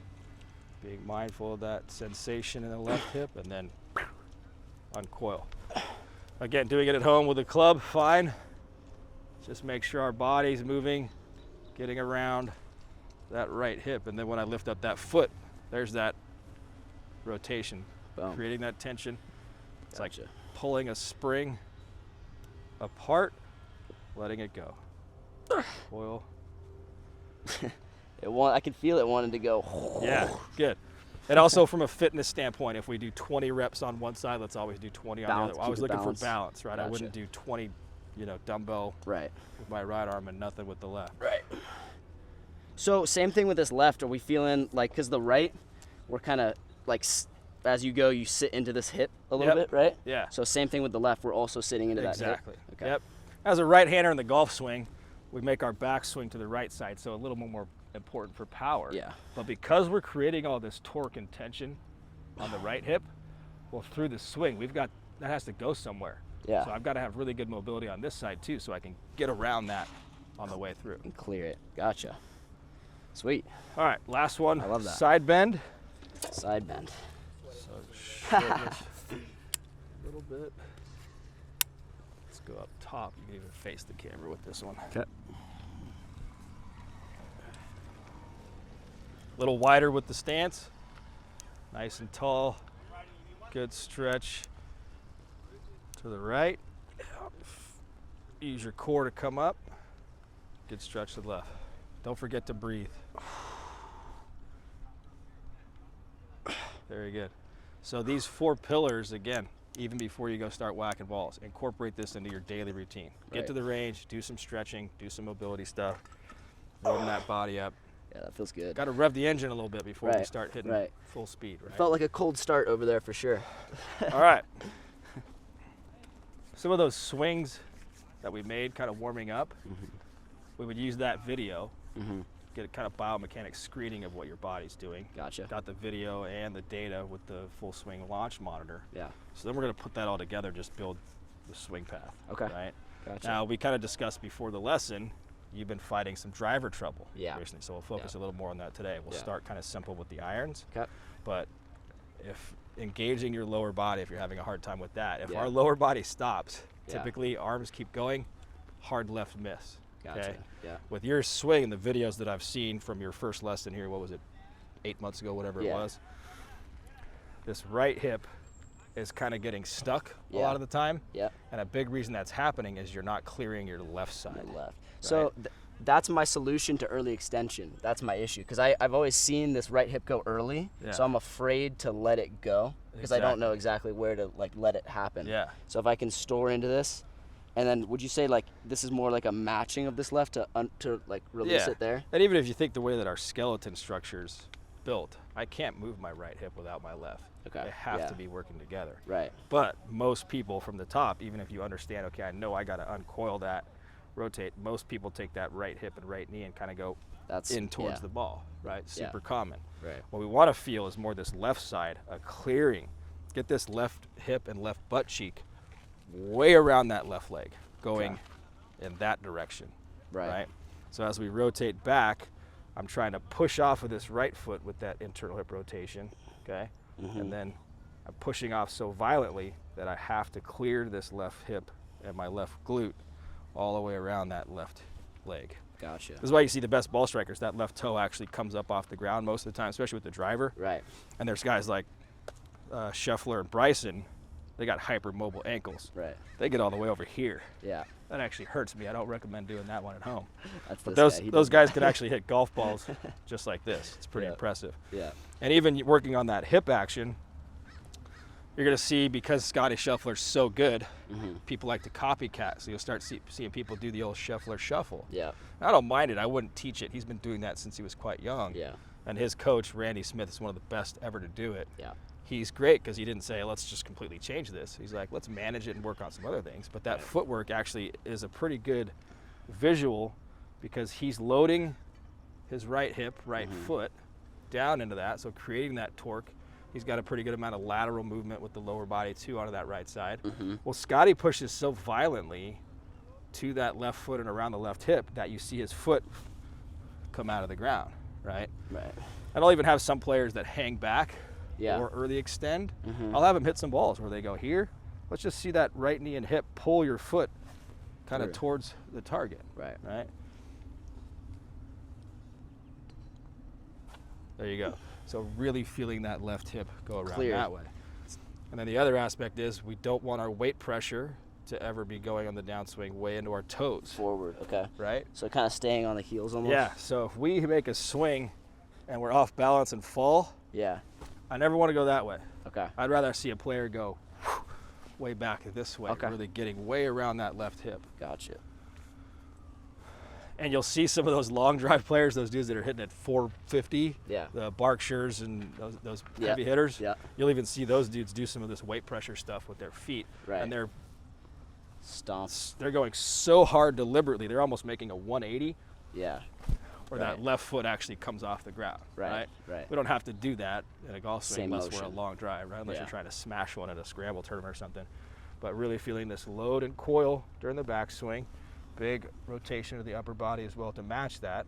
B: Being mindful of that sensation in the left hip, and then uncoil. Again, doing it at home with a club, fine. Just make sure our body's moving, getting around that right hip, and then when I lift up that foot, there's that rotation
A: Boom.
B: creating that tension. It's like
A: Gotcha.
B: pulling a spring apart, letting it go. Coil.
A: I can feel it wanting to go.
B: Yeah, good. And also from a fitness standpoint, if we do 20 reps on one side, let's always do 20 on
A: Balance,
B: the other. I was
A: keep it
B: looking
A: balanced.
B: for balance, right? I
A: Gotcha.
B: wouldn't do 20, dumbbell
A: Right.
B: with my right arm and nothing with the left.
A: Right. So same thing with this left. Are we feeling like, because the right, we're kind of like, as you go, you sit into this hip a little
B: Yep.
A: bit, right?
B: Yeah.
A: So same thing with the left. We're also sitting into
B: Exactly.
A: that hip. Okay.
B: Yep. As a right-hander in the golf swing, we make our back swing to the right side, so a little more important for power.
A: Yeah.
B: But because we're creating all this torque and tension on the right hip, well, through the swing, that has to go somewhere.
A: Yeah.
B: So I've got to have really good mobility on this side too, so I can get around that on the way through.
A: And clear it. Gotcha. Sweet.
B: All right, last one.
A: I love that.
B: Side bend.
A: Side bend.
B: So shortness a little bit. Let's go up top. You can even face the camera with this one.
A: Okay.
B: A little wider with the stance. Nice and tall. Good stretch to the right. Use your core to come up. Good stretch to the left. Don't forget to breathe. Very good. So these 4 pillars, again, even before you go start whacking balls, incorporate this into your daily routine. Get
A: Right.
B: to the range, do some stretching, do some mobility stuff, warm that body up.
A: Yeah, that feels good.
B: Got to rev the engine a little bit before we
A: Right,
B: start hitting
A: right.
B: full speed, right?
A: Felt like a cold start over there for sure.
B: All right. Some of those swings that we made kind of warming up, we would use that video, get a kind of biomechanics screening of what your body's doing.
A: Gotcha.
B: Got the video and the data with the full swing launch monitor.
A: Yeah.
B: So then we're going to put that all together, just build the swing path.
A: Okay.
B: Right?
A: Gotcha.
B: Now, we kind of discussed before the lesson, you've been fighting some driver trouble
A: Yeah.
B: recently, so we'll focus
A: Yeah.
B: a little more on that today. We'll
A: Yeah.
B: start kind of simple with the irons.
A: Okay.
B: But if engaging your lower body, if you're having a hard time with that, if
A: Yeah.
B: our lower body stops,
A: Yeah.
B: typically arms keep going, hard left miss.
A: Gotcha.
B: Okay?
A: Yeah.
B: With your swing and the videos that I've seen from your first lesson here, what was it, 8 months ago, whatever it
A: Yeah.
B: was, this right hip is kind of getting stuck a
A: Yeah.
B: lot of the time.
A: Yeah.
B: And a big reason that's happening is you're not clearing your left side.
A: My left. So
B: Right.
A: that's my solution to early extension. That's my issue because I've always seen this right hip go early,
B: Yeah.
A: so I'm afraid to let it go because I don't know exactly where to like let it happen.
B: Yeah.
A: So if I can store into this, and then would you say like this is more like a matching of this left to like release
B: Yeah.
A: it there?
B: And even if you think the way that our skeleton structure's built, I can't move my right hip without my left.
A: Okay.
B: They have
A: Yeah.
B: to be working together.
A: Right.
B: But most people from the top, even if you understand, okay, I know I got to uncoil that, rotate, most people take that right hip and right knee and kind of go
A: That's
B: in towards
A: yeah.
B: the ball, right?
A: Yeah.
B: Super common.
A: Right.
B: What we want to feel is more this left side, a clearing. Get this left hip and left butt cheek way around that left leg, going in that direction,
A: Right.
B: So as we rotate back, I'm trying to push off of this right foot with that internal hip rotation, okay? And then I'm pushing off so violently that I have to clear this left hip and my left glute all the way around that left leg.
A: Gotcha.
B: This is why you see the best ball strikers, that left toe actually comes up off the ground most of the time, especially with the driver.
A: Right.
B: And there's guys like Scheffler and Bryson, they got hypermobile ankles.
A: Right.
B: They get all the way over here.
A: Yeah.
B: That actually hurts me. I don't recommend doing that one at home.
A: That's
B: But
A: this guy. He
B: those
A: does
B: guys can actually hit golf balls just like this. It's pretty
A: Yeah.
B: impressive.
A: Yeah.
B: And even working on that hip action, you're going to see, because Scotty Scheffler's so good, people like to copycat. So you'll start seeing people do the old Scheffler shuffle.
A: Yeah.
B: I don't mind it. I wouldn't teach it. He's been doing that since he was quite young.
A: Yeah.
B: And his coach, Randy Smith, is one of the best ever to do it.
A: Yeah.
B: He's great because he didn't say, let's just completely change this. He's like, let's manage it and work on some other things. But that footwork actually is a pretty good visual because he's loading his right hip, right foot down into that. So creating that torque. He's got a pretty good amount of lateral movement with the lower body too onto that right side. Well, Scotty pushes so violently to that left foot and around the left hip that you see his foot come out of the ground, right?
A: Right.
B: And I'll even have some players that hang back
A: Yeah.
B: or early extend. I'll have them hit some balls where they go here. Let's just see that right knee and hip pull your foot kind of
A: Through.
B: towards the target,
A: Right.
B: right? There you go. So really feeling that left hip go around
A: Clear.
B: that way. And then the other aspect is we don't want our weight pressure to ever be going on the downswing way into our toes.
A: Forward, okay.
B: Right?
A: So kind of staying on the heels almost?
B: Yeah, so if we make a swing and we're off balance and fall,
A: Yeah.
B: I never want to go that way.
A: Okay.
B: I'd rather see a player go way back this way,
A: Okay.
B: really getting way around that left hip.
A: Gotcha.
B: And you'll see some of those long drive players, those dudes that are hitting at 450,
A: Yeah.
B: the Berkshires and those
A: Yeah.
B: heavy hitters.
A: Yeah.
B: You'll even see those dudes do some of this weight pressure stuff with their feet.
A: Right.
B: And
A: Stomps.
B: they're going so hard deliberately, they're almost making a 180
A: Yeah.
B: where
A: Right.
B: that left foot actually comes off the ground.
A: Right. Right.
B: We don't have to do that in a golf swing
A: Same
B: unless we're
A: motion.
B: a long drive, right? Unless
A: Yeah.
B: you're trying to smash one at a scramble tournament or something. But really feeling this load and coil during the backswing, big rotation of the upper body as well to match that.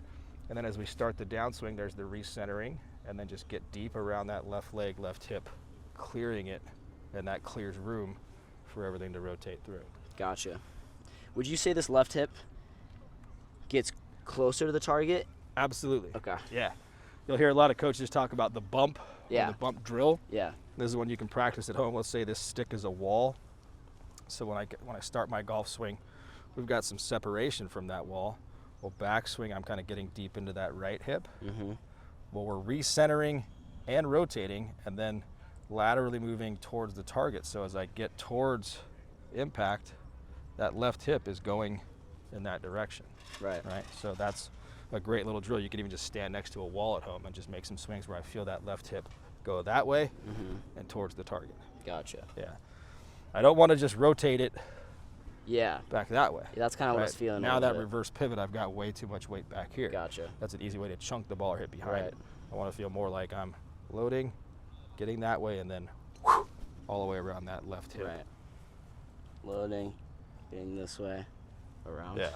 B: And then as we start the downswing, there's the recentering, and then just get deep around that left leg, left hip, clearing it, and that clears room for everything to rotate through.
A: Gotcha. Would you say this left hip gets closer to the target?
B: Absolutely.
A: Okay.
B: Yeah. You'll hear a lot of coaches talk about the bump, or
A: Yeah.
B: the bump drill.
A: Yeah.
B: This is one you can practice at home. Let's say this stick is a wall. So when I start my golf swing, we've got some separation from that wall. Well, backswing, I'm kind of getting deep into that right hip.
A: Mm-hmm.
B: Well, we're recentering and rotating, and then laterally moving towards the target. So as I get towards impact, that left hip is going in that direction.
A: Right.
B: Right? So that's a great little drill. You can even just stand next to a wall at home and just make some swings where I feel that left hip go that way and towards the target.
A: Gotcha.
B: Yeah. I don't want to just rotate it
A: Yeah.
B: back that way.
A: Yeah, that's kind of what I was
B: right?
A: feeling. a
B: Now
A: little
B: that
A: bit.
B: reverse pivot, I've got way too much weight back here.
A: Gotcha.
B: That's an easy way to chunk the ball or hit behind
A: Right.
B: it. I want to feel more like I'm loading, getting that way, and then all the way around that left hip.
A: Right. Loading, getting this way, around.
B: Yeah.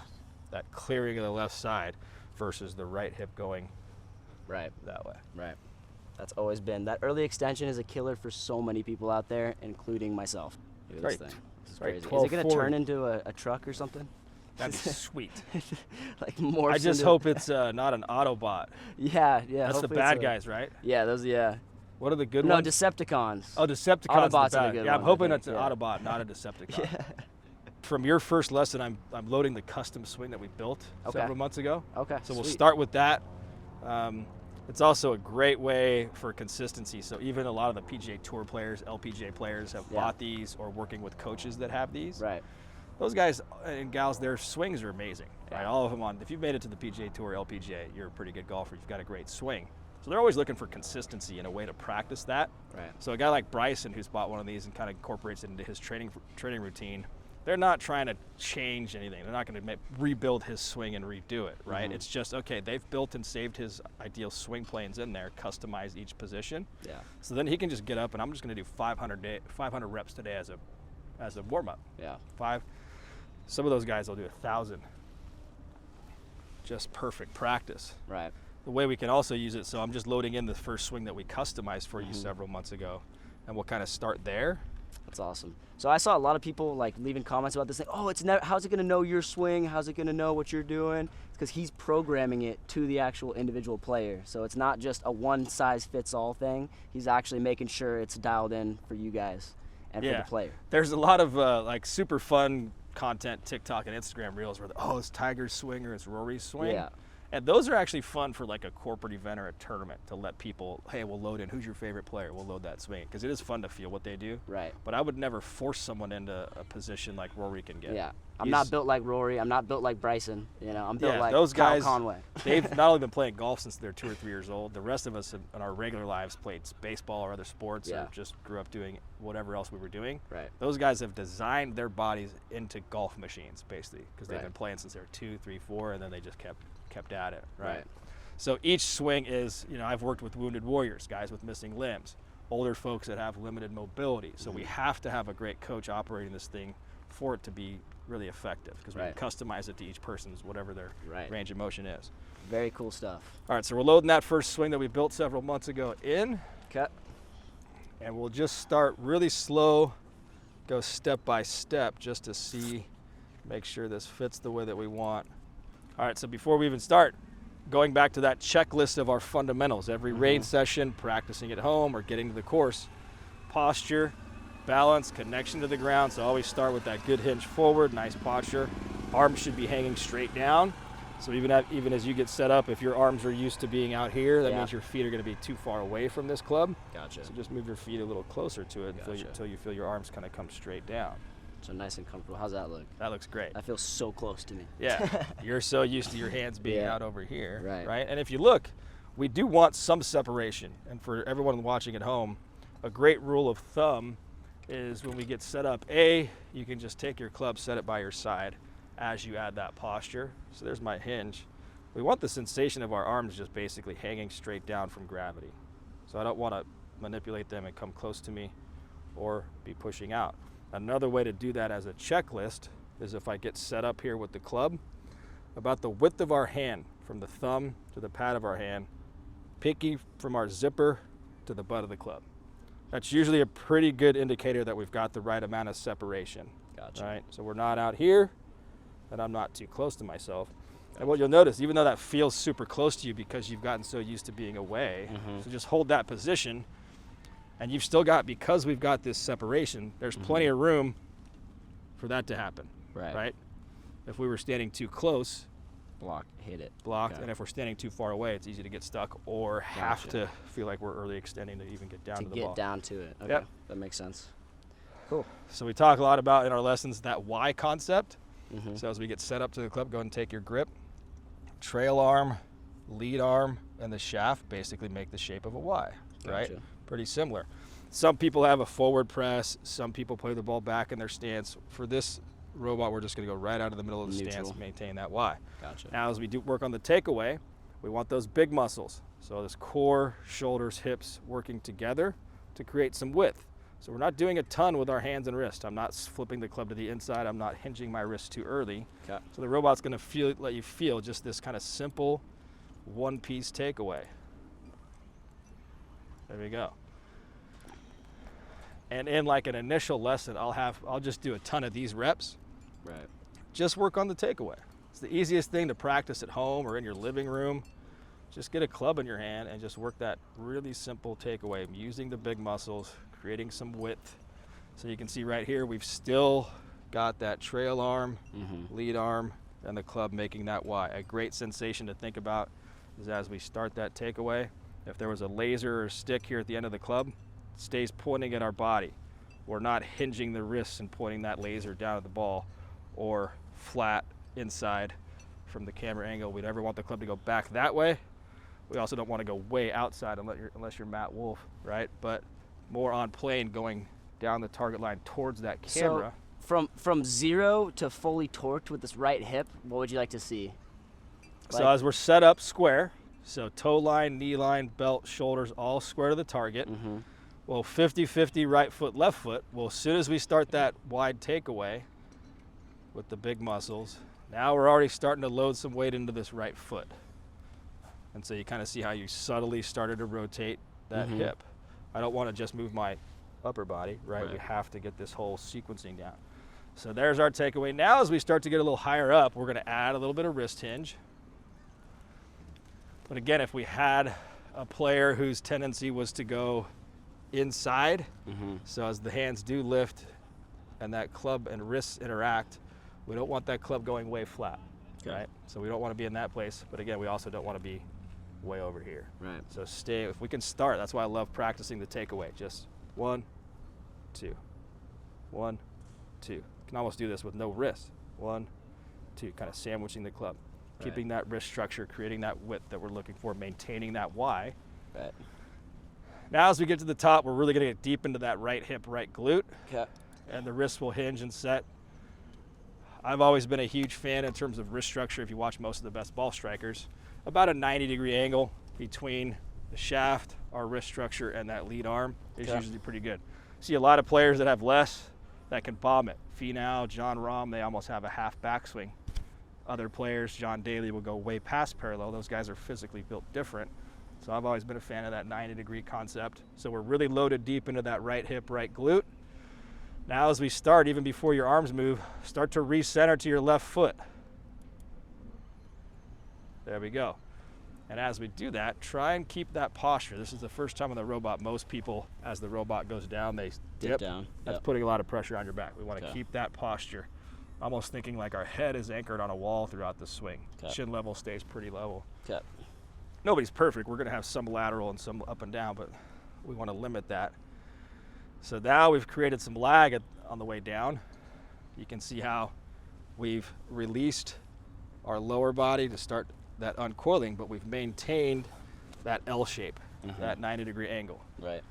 B: That clearing of the left side versus the right hip going
A: Right.
B: that way.
A: Right. That's always been that early extension is a killer for so many people out there, including myself. Look at this
B: Right.
A: thing. This is
B: Right,
A: crazy. Is it going to
B: 1240.
A: turn into a truck or something?
B: That'd be sweet.
A: Like more.
B: I just hope it's not an Autobot.
A: Yeah, yeah.
B: That's the
A: hopefully
B: bad
A: it's
B: guys, right?
A: Yeah, those. Yeah.
B: What are the good
A: No,
B: ones?
A: Decepticons.
B: Oh, Decepticons.
A: Autobots
B: the
A: are the
B: bad.
A: good
B: Yeah, I'm
A: ones, I
B: hoping
A: think,
B: it's an
A: yeah.
B: Autobot, not a Decepticon.
A: Yeah.
B: From your first lesson, I'm loading the custom swing that we built
A: Okay.
B: several months ago.
A: Okay.
B: So we'll
A: sweet.
B: start with that. It's also a great way for consistency. So even a lot of the PGA Tour players, LPGA players have
A: Yeah.
B: bought these or working with coaches that have these.
A: Right.
B: Those guys and gals, their swings are amazing. Right?
A: Yeah.
B: All of them on. If you've made it to the PGA Tour, LPGA, you're a pretty good golfer. You've got a great swing. So they're always looking for consistency and a way to practice that.
A: Right.
B: So a guy like Bryson, who's bought one of these and kind of incorporates it into his training routine, they're not trying to change anything. They're not going to rebuild his swing and redo it, right?
A: Mhm.
B: It's just, okay, they've built and saved his ideal swing planes in there, customized each position.
A: Yeah.
B: So then he can just get up and I'm just going to do 500 reps today as a warm-up.
A: Yeah.
B: Some of those guys will do 1,000. Just perfect practice.
A: Right.
B: The way we can also use it, so I'm just loading in the first swing that we customized for you
A: Mhm.
B: several months ago, and we'll kind of start there.
A: That's awesome. So I saw a lot of people like leaving comments about this, like, "Oh, it's never. How's it gonna know your swing? How's it gonna know what you're doing?" It's because he's programming it to the actual individual player. So it's not just a one-size-fits-all thing. He's actually making sure it's dialed in for you guys and for
B: Yeah.
A: the player.
B: There's a lot of like super fun content, TikTok and Instagram reels where, it's Tiger's swing or it's Rory's swing.
A: Yeah.
B: And those are actually fun for like a corporate event or a tournament to let people, hey, we'll load in, who's your favorite player? We'll load that swing. Because it is fun to feel what they do.
A: Right.
B: But I would never force someone into a position like Rory can get.
A: Yeah. I'm
B: He's-
A: not built like Rory. I'm not built like Bryson. I'm built
B: Yeah,
A: like
B: those
A: Kyle
B: guys,
A: Conway.
B: They've not only been playing golf since they're 2 or 3 years old. The rest of us in our regular lives played baseball or other sports
A: Yeah.
B: or just grew up doing whatever else we were doing.
A: Right.
B: Those guys have designed their bodies into golf machines, basically, because they've
A: Right.
B: been playing since they were 2, 3, 4, and then they just kept at it, right?
A: Right.
B: So each swing is, I've worked with wounded warriors, guys with missing limbs, older folks that have limited mobility. So we have to have a great coach operating this thing for it to be really effective, because we
A: Right.
B: can customize it to each person's whatever their
A: Right.
B: range of motion is.
A: Very cool stuff.
B: All right, so we're loading that first swing that we built several months ago in,
A: Cut.
B: and we'll just start really slow, go step by step just to make sure this fits the way that we want. All right, so before we even start, going back to that checklist of our fundamentals, every range session, practicing at home or getting to the course, posture, balance, connection to the ground. So always start with that good hinge forward, nice posture. Arms should be hanging straight down. So even as you get set up, if your arms are used to being out here, that means your feet are going to be too far away from this club.
A: Gotcha.
B: So just move your feet a little closer to it until you feel your arms kind of come straight down.
A: So nice and comfortable. How's that look?
B: That looks great.
A: That feels so close to me.
B: Yeah, you're so used to your hands being out over here,
A: right?
B: And if you look, we do want some separation. And for everyone watching at home, a great rule of thumb is when we get set up, you can just take your club, set it by your side as you add that posture. So there's my hinge. We want the sensation of our arms just basically hanging straight down from gravity. So I don't want to manipulate them and come close to me or be pushing out. Another way to do that as a checklist is if I get set up here with the club, about the width of our hand, from the thumb to the pad of our hand, pinky from our zipper to the butt of the club. That's usually a pretty good indicator that we've got the right amount of separation.
A: Gotcha.
B: Right? So we're not out here, and I'm not too close to myself. And what you'll notice, even though that feels super close to you because you've gotten so used to being away, so just hold that position, and you've still got, because we've got this separation, there's plenty of room for that to happen. Right? If we were standing too close,
A: hit it.
B: Blocked,
A: Okay.
B: and if we're standing too far away, it's easy to get stuck or have to feel like we're early extending to even get down to the ball.
A: Get down to it. Okay,
B: Yep.
A: that makes sense.
B: Cool. So we talk a lot about in our lessons that Y concept. So as we get set up to the club, go ahead and take your grip. Trail arm, lead arm, and the shaft basically make the shape of a Y, right?
A: Gotcha.
B: Pretty similar. Some people have a forward press. Some people play the ball back in their stance. For this robot, we're just going to go right out of the middle of the stance, maintain that Y.
A: Gotcha.
B: Now, as we do work on the takeaway, we want those big muscles. So this core, shoulders, hips working together to create some width. So we're not doing a ton with our hands and wrists. I'm not flipping the club to the inside. I'm not hinging my wrist too early.
A: Okay.
B: So the robot's going to let you feel just this kind of simple one-piece takeaway. There we go. And in like an initial lesson, I'll just do a ton of these reps.
A: Right.
B: Just work on the takeaway. It's the easiest thing to practice at home or in your living room. Just get a club in your hand and just work that really simple takeaway, using the big muscles, creating some width. So you can see right here, we've still got that trail arm, lead arm, and the club making that Y. A great sensation to think about is as we start that takeaway, if there was a laser or stick here at the end of the club, it stays pointing at our body. We're not hinging the wrists and pointing that laser down at the ball or flat inside from the camera angle. We never want the club to go back that way. We also don't want to go way outside unless you're Matt Wolf, right? But more on plane, going down the target line towards that camera.
A: So from 0 to fully torqued with this right hip, what would you like to see?
B: So as we're set up square, so toe line, knee line, belt, shoulders, all square to the target. Well, 50-50 right foot, left foot. Well, as soon as we start that wide takeaway with the big muscles, now we're already starting to load some weight into this right foot. And so you kind of see how you subtly started to rotate that hip. I don't want to just move my upper body, right? We have to get this whole sequencing down. So there's our takeaway. Now as we start to get a little higher up, we're going to add a little bit of wrist hinge. But again, if we had a player whose tendency was to go inside, so as the hands do lift and that club and wrists interact, we don't want that club going way flat, right? So we don't want to be in that place, but again, we also don't want to be way over here.
A: Right.
B: So if we can start, that's why I love practicing the takeaway. Just 1, 2, 1, 2. You can almost do this with no wrist. 1, 2, kind of sandwiching the club. Keeping that wrist structure, creating that width that we're looking for, maintaining that Y.
A: Right.
B: Now as we get to the top, we're really going to get deep into that right hip, right glute.
A: Okay.
B: And the wrists will hinge and set. I've always been a huge fan in terms of wrist structure. If you watch most of the best ball strikers, about a 90-degree angle between the shaft, our wrist structure, and that lead arm is usually pretty good. See a lot of players that have less that can bomb it. Finau, John Rahm, they almost have a half backswing. Other players, John Daly, will go way past parallel. Those guys are physically built different. So I've always been a fan of that 90-degree concept. So we're really loaded deep into that right hip, right glute. Now as we start, even before your arms move, start to recenter to your left foot. There we go. And as we do that, try and keep that posture. This is the first time on the robot, most people, as the robot goes down, they dip
A: down.
B: That's
A: Yep.
B: putting a lot of pressure on your back. We want to
A: Okay.
B: keep that posture. Almost thinking like our head is anchored on a wall throughout the swing.
A: Okay.
B: Chin level stays pretty level.
A: Okay.
B: Nobody's perfect. We're going to have some lateral and some up and down, but we want to limit that. So now we've created some lag on the way down. You can see how we've released our lower body to start that uncoiling, but we've maintained that L shape, that 90-degree angle.
A: Right.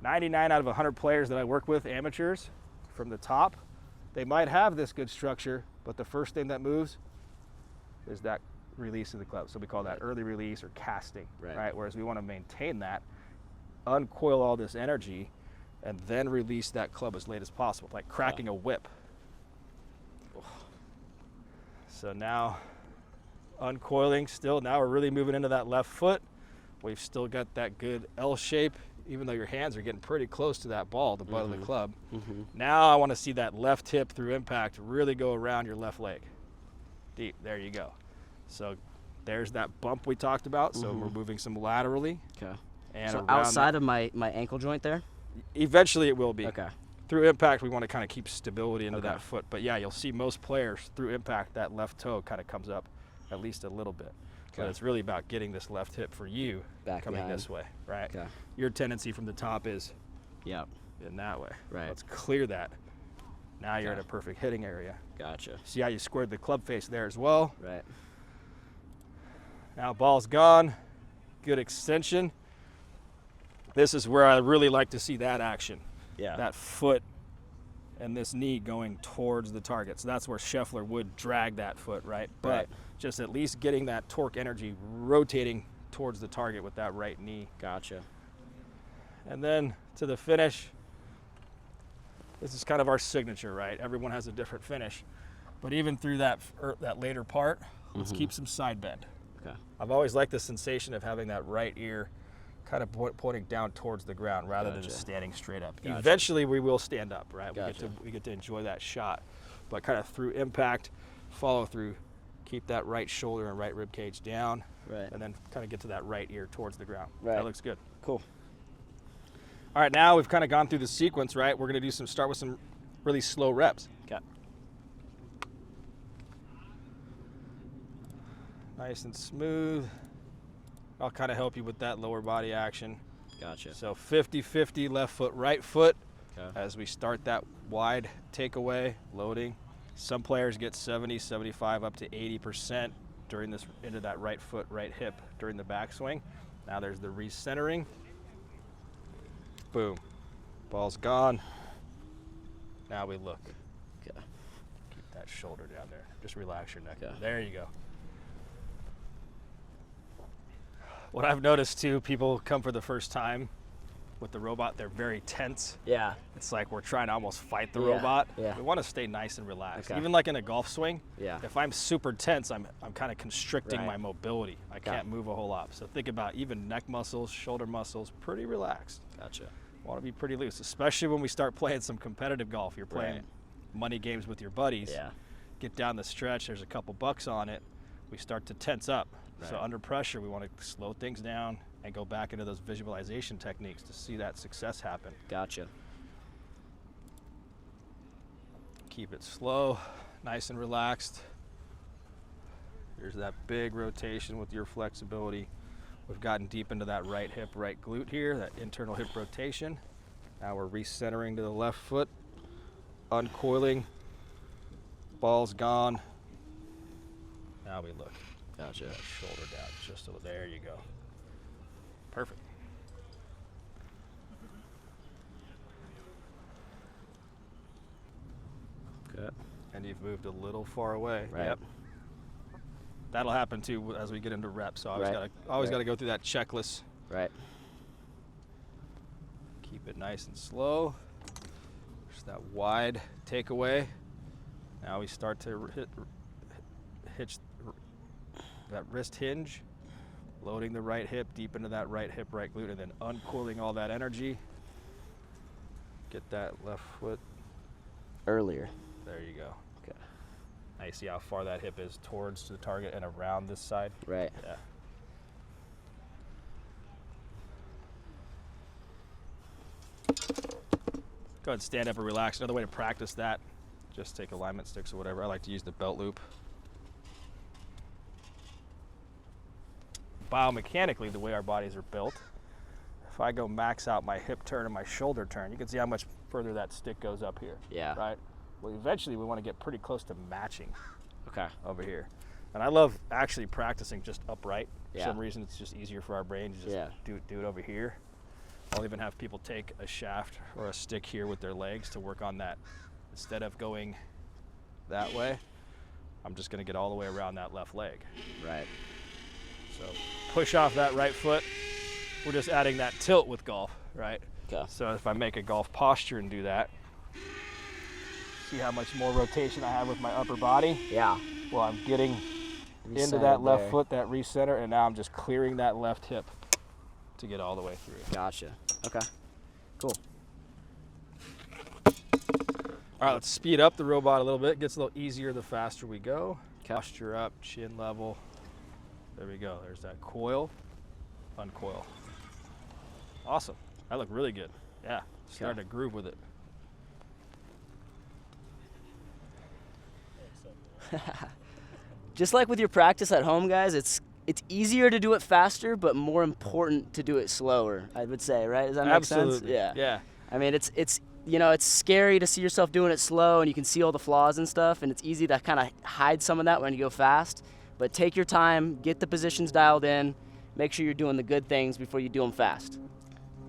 B: 99 out of 100 players that I work with, amateurs, from the top, they might have this good structure, but the first thing that moves is that release of the club. So we call that early release or casting, right? Whereas we want to maintain that, uncoil all this energy, and then release that club as late as possible, like cracking a whip. So now, uncoiling still, now we're really moving into that left foot. We've still got that good L shape, even though your hands are getting pretty close to that ball, the butt of the club. Now I want to see that left hip through impact really go around your left leg. Deep, there you go. So there's that bump we talked about. So we're moving some laterally.
A: Okay.
B: And
A: So outside of my ankle joint there?
B: Eventually it will be.
A: Okay.
B: Through impact, we want to kind of keep stability into
A: Okay.
B: that foot. But yeah, you'll see most players through impact, that left toe kind of comes up at least a little bit. But
A: Okay.
B: it's really about getting this left hip for you
A: Back
B: coming
A: behind.
B: this way, right?
A: Okay.
B: Your tendency from the top is
A: Yep.
B: in that way.
A: Right.
B: Let's clear that. Now you're in
A: Okay.
B: a perfect hitting area.
A: Gotcha.
B: See how you squared the club face there as well?
A: Right.
B: Now ball's gone. Good extension. This is where I really like to see that action.
A: Yeah.
B: That foot and this knee going towards the target. So that's where Scheffler would drag that foot, right? But
A: Right.
B: just at least getting that torque energy rotating towards the target with that right knee.
A: Gotcha.
B: And then to the finish, this is kind of our signature, right? Everyone has a different finish. But even through that later part, let's keep some side bend.
A: Okay.
B: I've always liked the sensation of having that right ear kind of pointing down towards the ground rather than
A: Gotcha.
B: just standing straight up.
A: Gotcha.
B: Eventually we will stand up, right?
A: Gotcha.
B: We get to enjoy that shot. But kind of through impact, follow through, keep that right shoulder and right rib cage down,
A: Right.
B: and then kind of get to that right ear towards the ground.
A: Right.
B: That looks good.
A: Cool.
B: All right, now we've kind of gone through the sequence, right? We're gonna start with some really slow reps.
A: Okay.
B: Nice and smooth. I'll kind of help you with that lower body action.
A: Gotcha.
B: So 50-50 left foot, right foot.
A: Okay.
B: As we start that wide takeaway, loading. Some players get 70, 75, up to 80% during this, into that right foot, right hip during the backswing. Now there's the recentering. Boom. Ball's gone. Now we look.
A: Okay.
B: Keep that shoulder down there. Just relax your neck.
A: Okay.
B: There you go. What I've noticed too, people come for the first time with the robot, they're very tense.
A: Yeah.
B: It's like we're trying to almost fight the
A: Yeah,
B: robot.
A: yeah.
B: We want to stay nice and relaxed.
A: Okay.
B: Even like in a golf swing,
A: Yeah.
B: if I'm super tense, I'm kind of constricting
A: Right.
B: my mobility. I
A: Okay.
B: can't move a whole lot. So think about even neck muscles, shoulder muscles, pretty relaxed.
A: Gotcha.
B: Want to be pretty loose, especially when we start playing some competitive golf. You're playing
A: Right.
B: money games with your buddies.
A: Yeah.
B: Get down the stretch, there's a couple bucks on it. We start to tense up. So
A: Right.
B: under pressure, we want to slow things down and go back into those visualization techniques to see that success happen.
A: Gotcha.
B: Keep it slow, nice and relaxed. Here's that big rotation with your flexibility. We've gotten deep into that right hip, right glute here, that internal hip rotation. Now we're recentering to the left foot, uncoiling, ball's gone. Now we look.
A: Gotcha.
B: That shoulder down, just a little, there you go. Perfect.
A: Good.
B: And you've moved a little far away.
A: Right.
B: Yep. That'll happen too as we get into reps. So I
A: Right.
B: always
A: Right.
B: got to go through that checklist.
A: Right.
B: Keep it nice and slow. Just that wide takeaway. Now we start to hitch that wrist hinge, loading the right hip deep into that right hip, right glute, and then uncoiling all that energy. Get that left foot.
A: Earlier.
B: There you go.
A: Okay.
B: Now you see how far that hip is towards the target and around this side?
A: Right.
B: Yeah. Go ahead and stand up and relax. Another way to practice that, just take alignment sticks or whatever. I like to use the belt loop. Biomechanically, the way our bodies are built, if I go max out my hip turn and my shoulder turn, you can see how much further that stick goes up here.
A: Yeah.
B: Right? Well, eventually we want to get pretty close to matching
A: Okay.
B: over here. And I love actually practicing just upright.
A: Yeah.
B: For some reason, it's just easier for our brain to just do it over here. I'll even have people take a shaft or a stick here with their legs to work on that. Instead of going that way, I'm just going to get all the way around that left leg.
A: Right.
B: So push off that right foot. We're just adding that tilt with golf, right?
A: Okay.
B: So if I make a golf posture and do that, see how much more rotation I have with my upper body?
A: Yeah.
B: Well, I'm getting into that left foot, that recenter, and now I'm just clearing that left hip to get all the way through.
A: Gotcha. Okay. Cool.
B: All right, let's speed up the robot a little bit. It gets a little easier the faster we go.
A: Okay.
B: Posture up, chin level. There we go. There's that coil, uncoil. Awesome. That looked really good. Yeah, starting to groove with it.
A: Just like with your practice at home, guys, it's easier to do it faster, but more important to do it slower, I would say, right? Does that make sense?
B: Absolutely. Yeah.
A: I mean, it's it's scary to see yourself doing it slow, and you can see all the flaws and stuff, and it's easy to kind of hide some of that when you go fast. But take your time, get the positions dialed in, make sure you're doing the good things before you do them fast.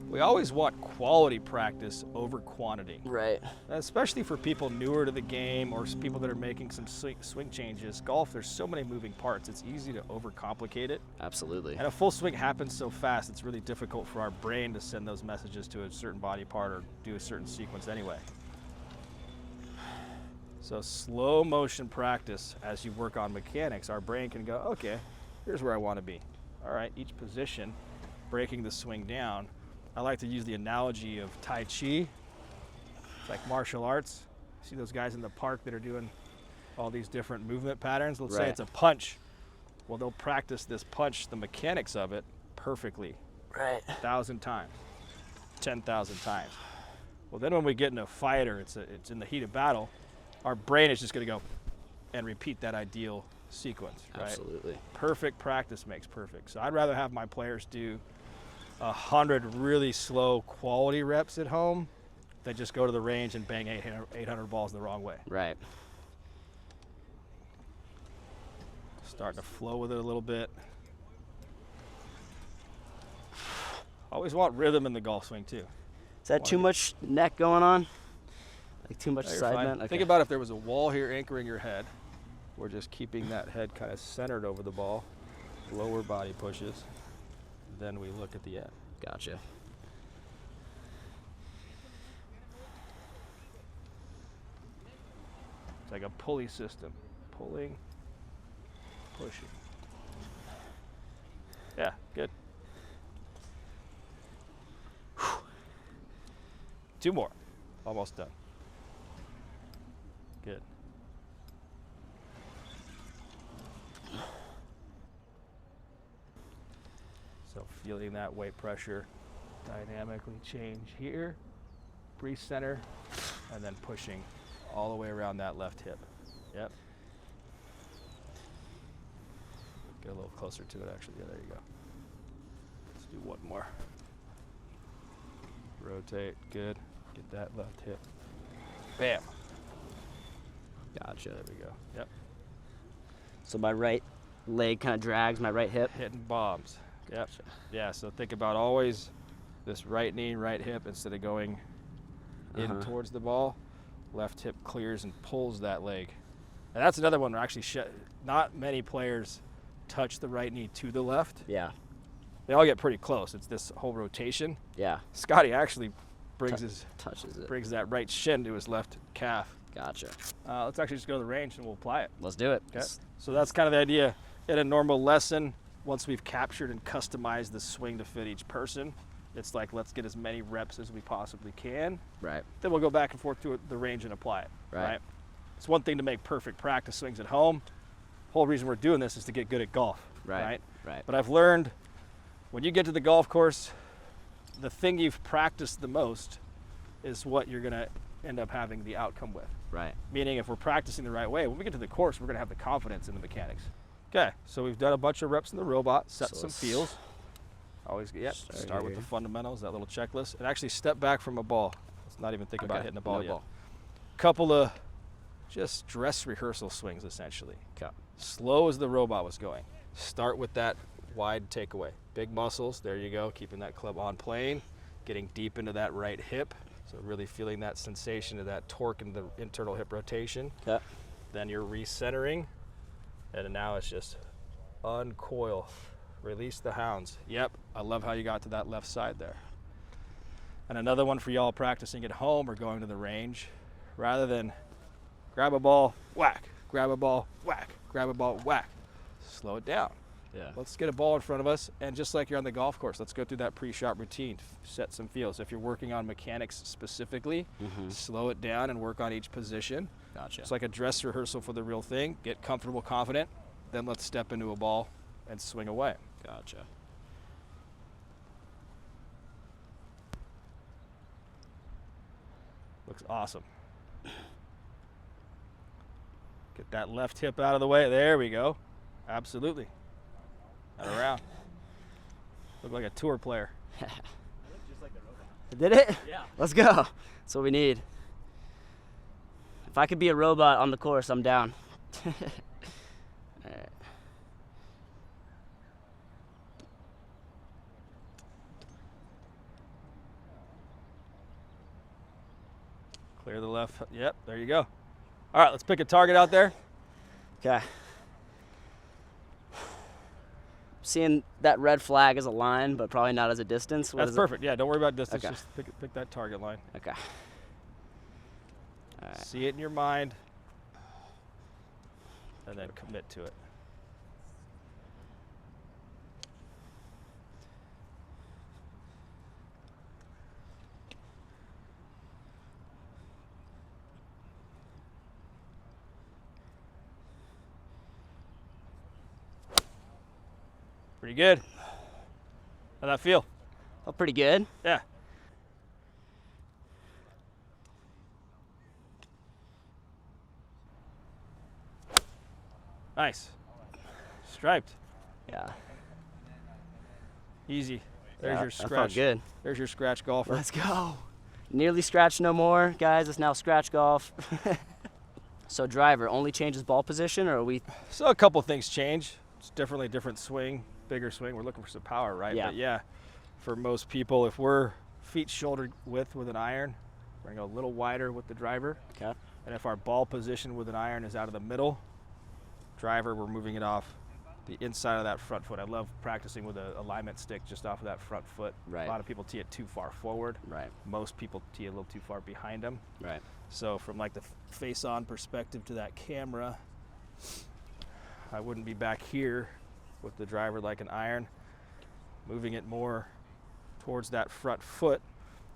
B: We always want quality practice over quantity.
A: Right.
B: Especially for people newer to the game or people that are making some swing changes. Golf, there's so many moving parts, it's easy to overcomplicate it.
A: Absolutely.
B: And a full swing happens so fast, it's really difficult for our brain to send those messages to a certain body part or do a certain sequence anyway. So slow motion practice as you work on mechanics, our brain can go, okay, here's where I want to be. All right, each position, breaking the swing down. I like to use the analogy of Tai Chi. It's like martial arts. See those guys in the park that are doing all these different movement patterns? Let's say it's a punch. Well, they'll practice this punch, the mechanics of it, perfectly.
A: Right.
B: 1,000 times, 10,000 times. Well, then when we get in a fight or it's in the heat of battle, our brain is just going to go and repeat that ideal sequence, right?
A: Absolutely.
B: Perfect practice makes perfect. So I'd rather have my players do 100 really slow quality reps at home than just go to the range and bang 800 balls the wrong way.
A: Right.
B: Starting to flow with it a little bit. Always want rhythm in the golf swing too.
A: Is that too much neck going on? Like too much
B: No, you're
A: side
B: fine.
A: bend? Okay.
B: Think about if there was a wall here anchoring your head. We're just keeping that head kind of centered over the ball. Lower body pushes. Then we look at the end.
A: Gotcha.
B: It's like a pulley system. Pulling, pushing. Yeah, good. Two more. Almost done. Good. So feeling that weight pressure dynamically change here, breathe center, and then pushing all the way around that left hip. Yep. Get a little closer to it actually. Yeah, there you go. Let's do one more. Rotate, good. Get that left hip. Bam.
A: Gotcha.
B: There we go. Yep.
A: So my right leg kind of drags my right hip.
B: Hitting bombs. Yep. Yeah, so think about always this right knee, right hip, instead of going in towards the ball, left hip clears and pulls that leg. And that's another one where actually not many players touch the right knee to the left.
A: Yeah.
B: They all get pretty close. It's this whole rotation.
A: Yeah.
B: Scotty actually brings brings that right shin to his left calf.
A: Gotcha.
B: Let's actually just go to the range and we'll apply it.
A: Let's do it.
B: Okay. So that's kind of the idea. In a normal lesson, once we've captured and customized the swing to fit each person, it's like, let's get as many reps as we possibly can.
A: Right.
B: Then we'll go back and forth to the range and apply it.
A: Right.
B: It's one thing to make perfect practice swings at home. The whole reason we're doing this is to get good at golf.
A: Right.
B: But I've learned when you get to the golf course, the thing you've practiced the most is what you're going to end up having the outcome with.
A: Right.
B: Meaning if we're practicing the right way, when we get to the course, we're going to have the confidence in the mechanics. Okay, so we've done a bunch of reps in the robot, set some feels. Always, start with the fundamentals, that little checklist, and actually step back from a ball. Let's not even think about hitting a ball yet. Couple of just dress rehearsal swings, essentially.
A: Okay.
B: Slow as the robot was going. Start with that wide takeaway. Big muscles, there you go, keeping that club on plane, getting deep into that right hip, so really feeling that sensation of that torque in the internal hip rotation.
A: Okay.
B: Then you're recentering, and now it's just uncoil, release the hounds. Yep, I love how you got to that left side there. And another one for y'all practicing at home or going to the range, rather than grab a ball, whack, grab a ball, whack, grab a ball, whack. Slow it down.
A: Yeah.
B: Let's get a ball in front of us, and just like you're on the golf course, let's go through that pre-shot routine, set some feels. If you're working on mechanics specifically, slow it down and work on each position.
A: Gotcha.
B: It's like a dress rehearsal for the real thing. Get comfortable, confident, then let's step into a ball and swing away.
A: Gotcha.
B: Looks awesome. Get that left hip out of the way. There we go. Absolutely. And around. Look like a tour player.
C: Just like the robot.
A: Did it?
C: Yeah.
A: Let's go. That's what we need. If I could be a robot on the course, I'm down. All right.
B: Clear the left. Yep, there you go. All right, let's pick a target out there.
A: Okay. Seeing that red flag as a line, but probably not as a distance. What
B: That's
A: is
B: perfect. Yeah, don't worry about distance.
A: Okay.
B: Just pick that target line.
A: Okay. All right.
B: See it in your mind, and then commit to it. Pretty good. How'd that feel?
A: Felt pretty good.
B: Yeah. Nice. Striped.
A: Yeah.
B: Easy. There's
A: Yeah,
B: your
A: that
B: scratch.
A: felt good.
B: There's your scratch golfer.
A: Let's go. Nearly scratch no more, guys. It's now scratch golf. So driver only changes ball position, or are we?
B: So a couple things change. It's definitely a different swing, bigger swing. We're looking for some power, right?
A: Yeah.
B: But yeah, for most people, if we're feet shoulder width with an iron, we're gonna go a little wider with the driver.
A: Okay.
B: And if our ball position with an iron is out of the middle, driver, we're moving it off the inside of that front foot. I love practicing with an alignment stick just off of that front foot.
A: Right.
B: A lot of people tee it too far forward.
A: Right.
B: Most people tee a little too far behind them.
A: Right.
B: So from like the face-on perspective to that camera, I wouldn't be back here with the driver like an iron, moving it more towards that front foot,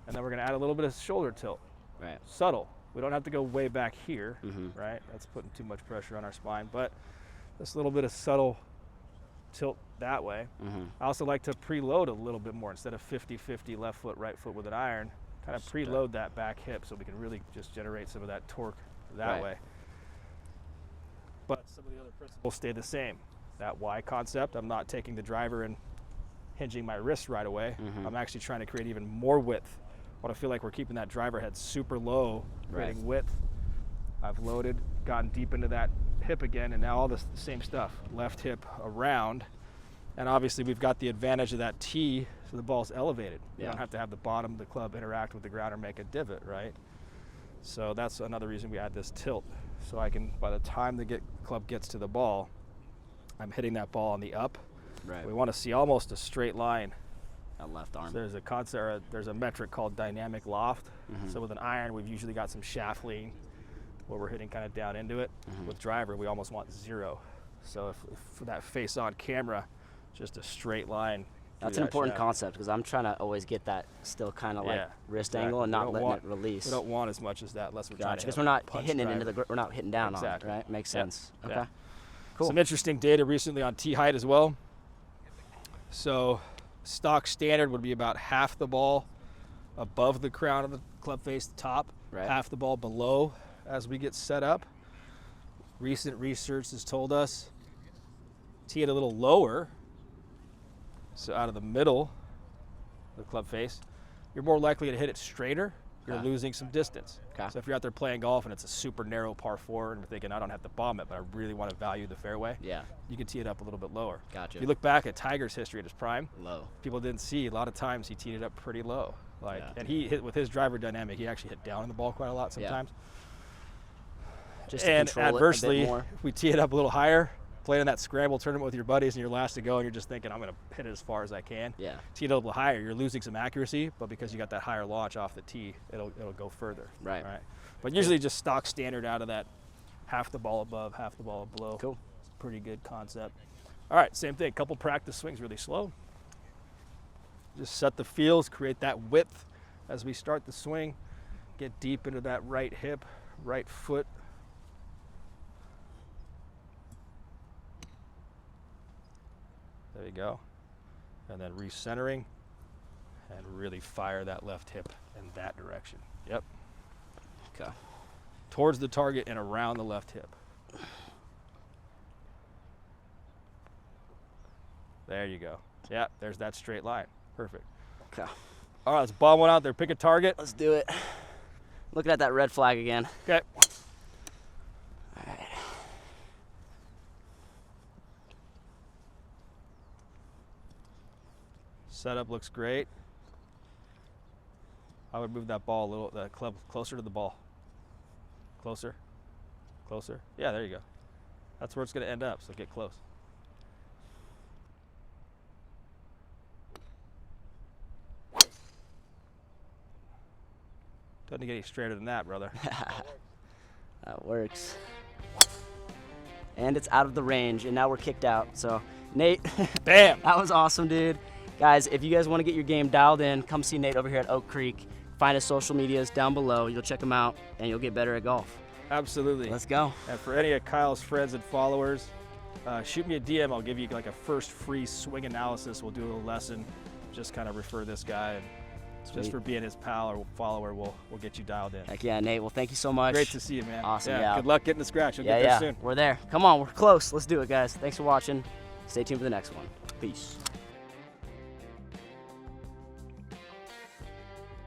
B: and then we're gonna add a little bit of shoulder tilt.
A: Right.
B: Subtle. We don't have to go way back here,
A: Mm-hmm.
B: right? That's putting too much pressure on our spine, but this little bit of subtle tilt that way.
A: Mm-hmm.
B: I also like to preload a little bit more instead of 50-50 left foot, right foot with an iron. Kind of preload that back hip so we can really just generate some of that torque that
A: Right.
B: way. But some of the other principles stay the same. That Y concept, I'm not taking the driver and hinging my wrist right away.
A: Mhm.
B: I'm actually trying to create even more width. I want to feel like we're keeping that driver head super low, creating
A: Right.
B: width. I've loaded, gotten deep into that hip again, and now all this the same stuff. Left hip around. And obviously we've got the advantage of that tee, so the ball's elevated. You
A: Yeah.
B: don't have to have the bottom of the club interact with the ground or make a divot, right? So that's another reason we add this tilt. So I can, by the time the club gets to the ball, I'm hitting that ball on the up.
A: Right.
B: We want to see almost a straight line.
A: That left arm.
B: So there's a concept, or there's a metric called dynamic loft.
A: Mhm.
B: So with an iron, we've usually got some shaft lean where we're hitting kind of down into it.
A: Mhm.
B: With driver, we almost want zero. So if for that face-on camera, just a straight line.
A: That's
B: through
A: an
B: that
A: important
B: shaft.
A: concept because I'm trying to always get that still kind of like
B: Yeah,
A: wrist
B: exactly.
A: angle and
B: We
A: not
B: don't
A: letting
B: want-
A: it release.
B: We don't want as much as that unless we're trying
A: Gotcha.
B: to
A: Because
B: hit
A: we're not
B: punch
A: hitting it into
B: driver.
A: we're not hitting down
B: Exactly.
A: on it, right? Makes
B: Yep.
A: sense.
B: Yeah.
A: Okay. Cool.
B: Some interesting data recently on tee height as well. So stock standard would be about half the ball above the crown of the club face, the top,
A: Right.
B: half the ball below as we get set up. Recent research has told us tee it a little lower, so out of the middle of the club face, you're more likely to hit it straighter. You're
A: Okay.
B: losing some distance.
A: Okay.
B: So if you're out there playing golf and it's a super narrow par 4 and you're thinking, I don't have to bomb it, but I really want to value the fairway,
A: Yeah.
B: you can tee it up a little bit lower.
A: Gotcha.
B: If you look back at Tiger's history at his prime,
A: Low.
B: people didn't see a lot of times he teed it up pretty low. Like,
A: Yeah.
B: and he hit with his driver dynamic, he actually hit down on the ball quite a lot sometimes.
A: Just to
B: And
A: control it a bit
B: adversely,
A: more.
B: if we tee it up a little higher, playing in that scramble tournament with your buddies and you're last to go and you're just thinking, I'm going to hit it as far as I can.
A: Yeah.
B: Tee it a little higher, you're losing some accuracy, but because you got that higher launch off the tee, it'll go further.
A: Right.
B: But usually just stock standard out of that half the ball above, half the ball below.
A: Cool.
B: It's a pretty good concept. All right, same thing. Couple practice swings really slow. Just set the feels, create that width as we start the swing. Get deep into that right hip, right foot. There you go. And then recentering and really fire that left hip in that direction. Yep.
A: Okay.
B: Towards the target and around the left hip. There you go. Yeah, there's that straight line. Perfect.
A: Okay.
B: All right, let's bomb one out there. Pick a target.
A: Let's do it. Looking at that red flag again.
B: Okay.
A: All right.
B: Setup looks great. I would move that ball a little, the club closer to the ball. Closer. Closer. Yeah, there you go. That's where it's going to end up, so get close. Doesn't get any straighter than that, brother.
A: That works. And it's out of the range, and now we're kicked out. So, Nate,
B: Bam!
A: that was awesome, dude. Guys, if you guys want to get your game dialed in, come see Nate over here at Oak Creek. Find his social medias down below. You'll check him out, and you'll get better at golf.
B: Absolutely.
A: Let's go.
B: And for any of Kyle's friends and followers, shoot me a DM. I'll give you like a first free swing analysis. We'll do a little lesson. Just kind of refer this guy, and
A: Sweet.
B: just for being his pal or follower, we'll get you dialed in.
A: Heck yeah, Nate. Well, thank you so much.
B: Great to see you, man.
A: Awesome, yeah.
B: Good luck getting the scratch. You'll
A: Yeah,
B: get there
A: yeah.
B: soon.
A: We're there. Come on, we're close. Let's do it, guys. Thanks for watching. Stay tuned for the next one. Peace.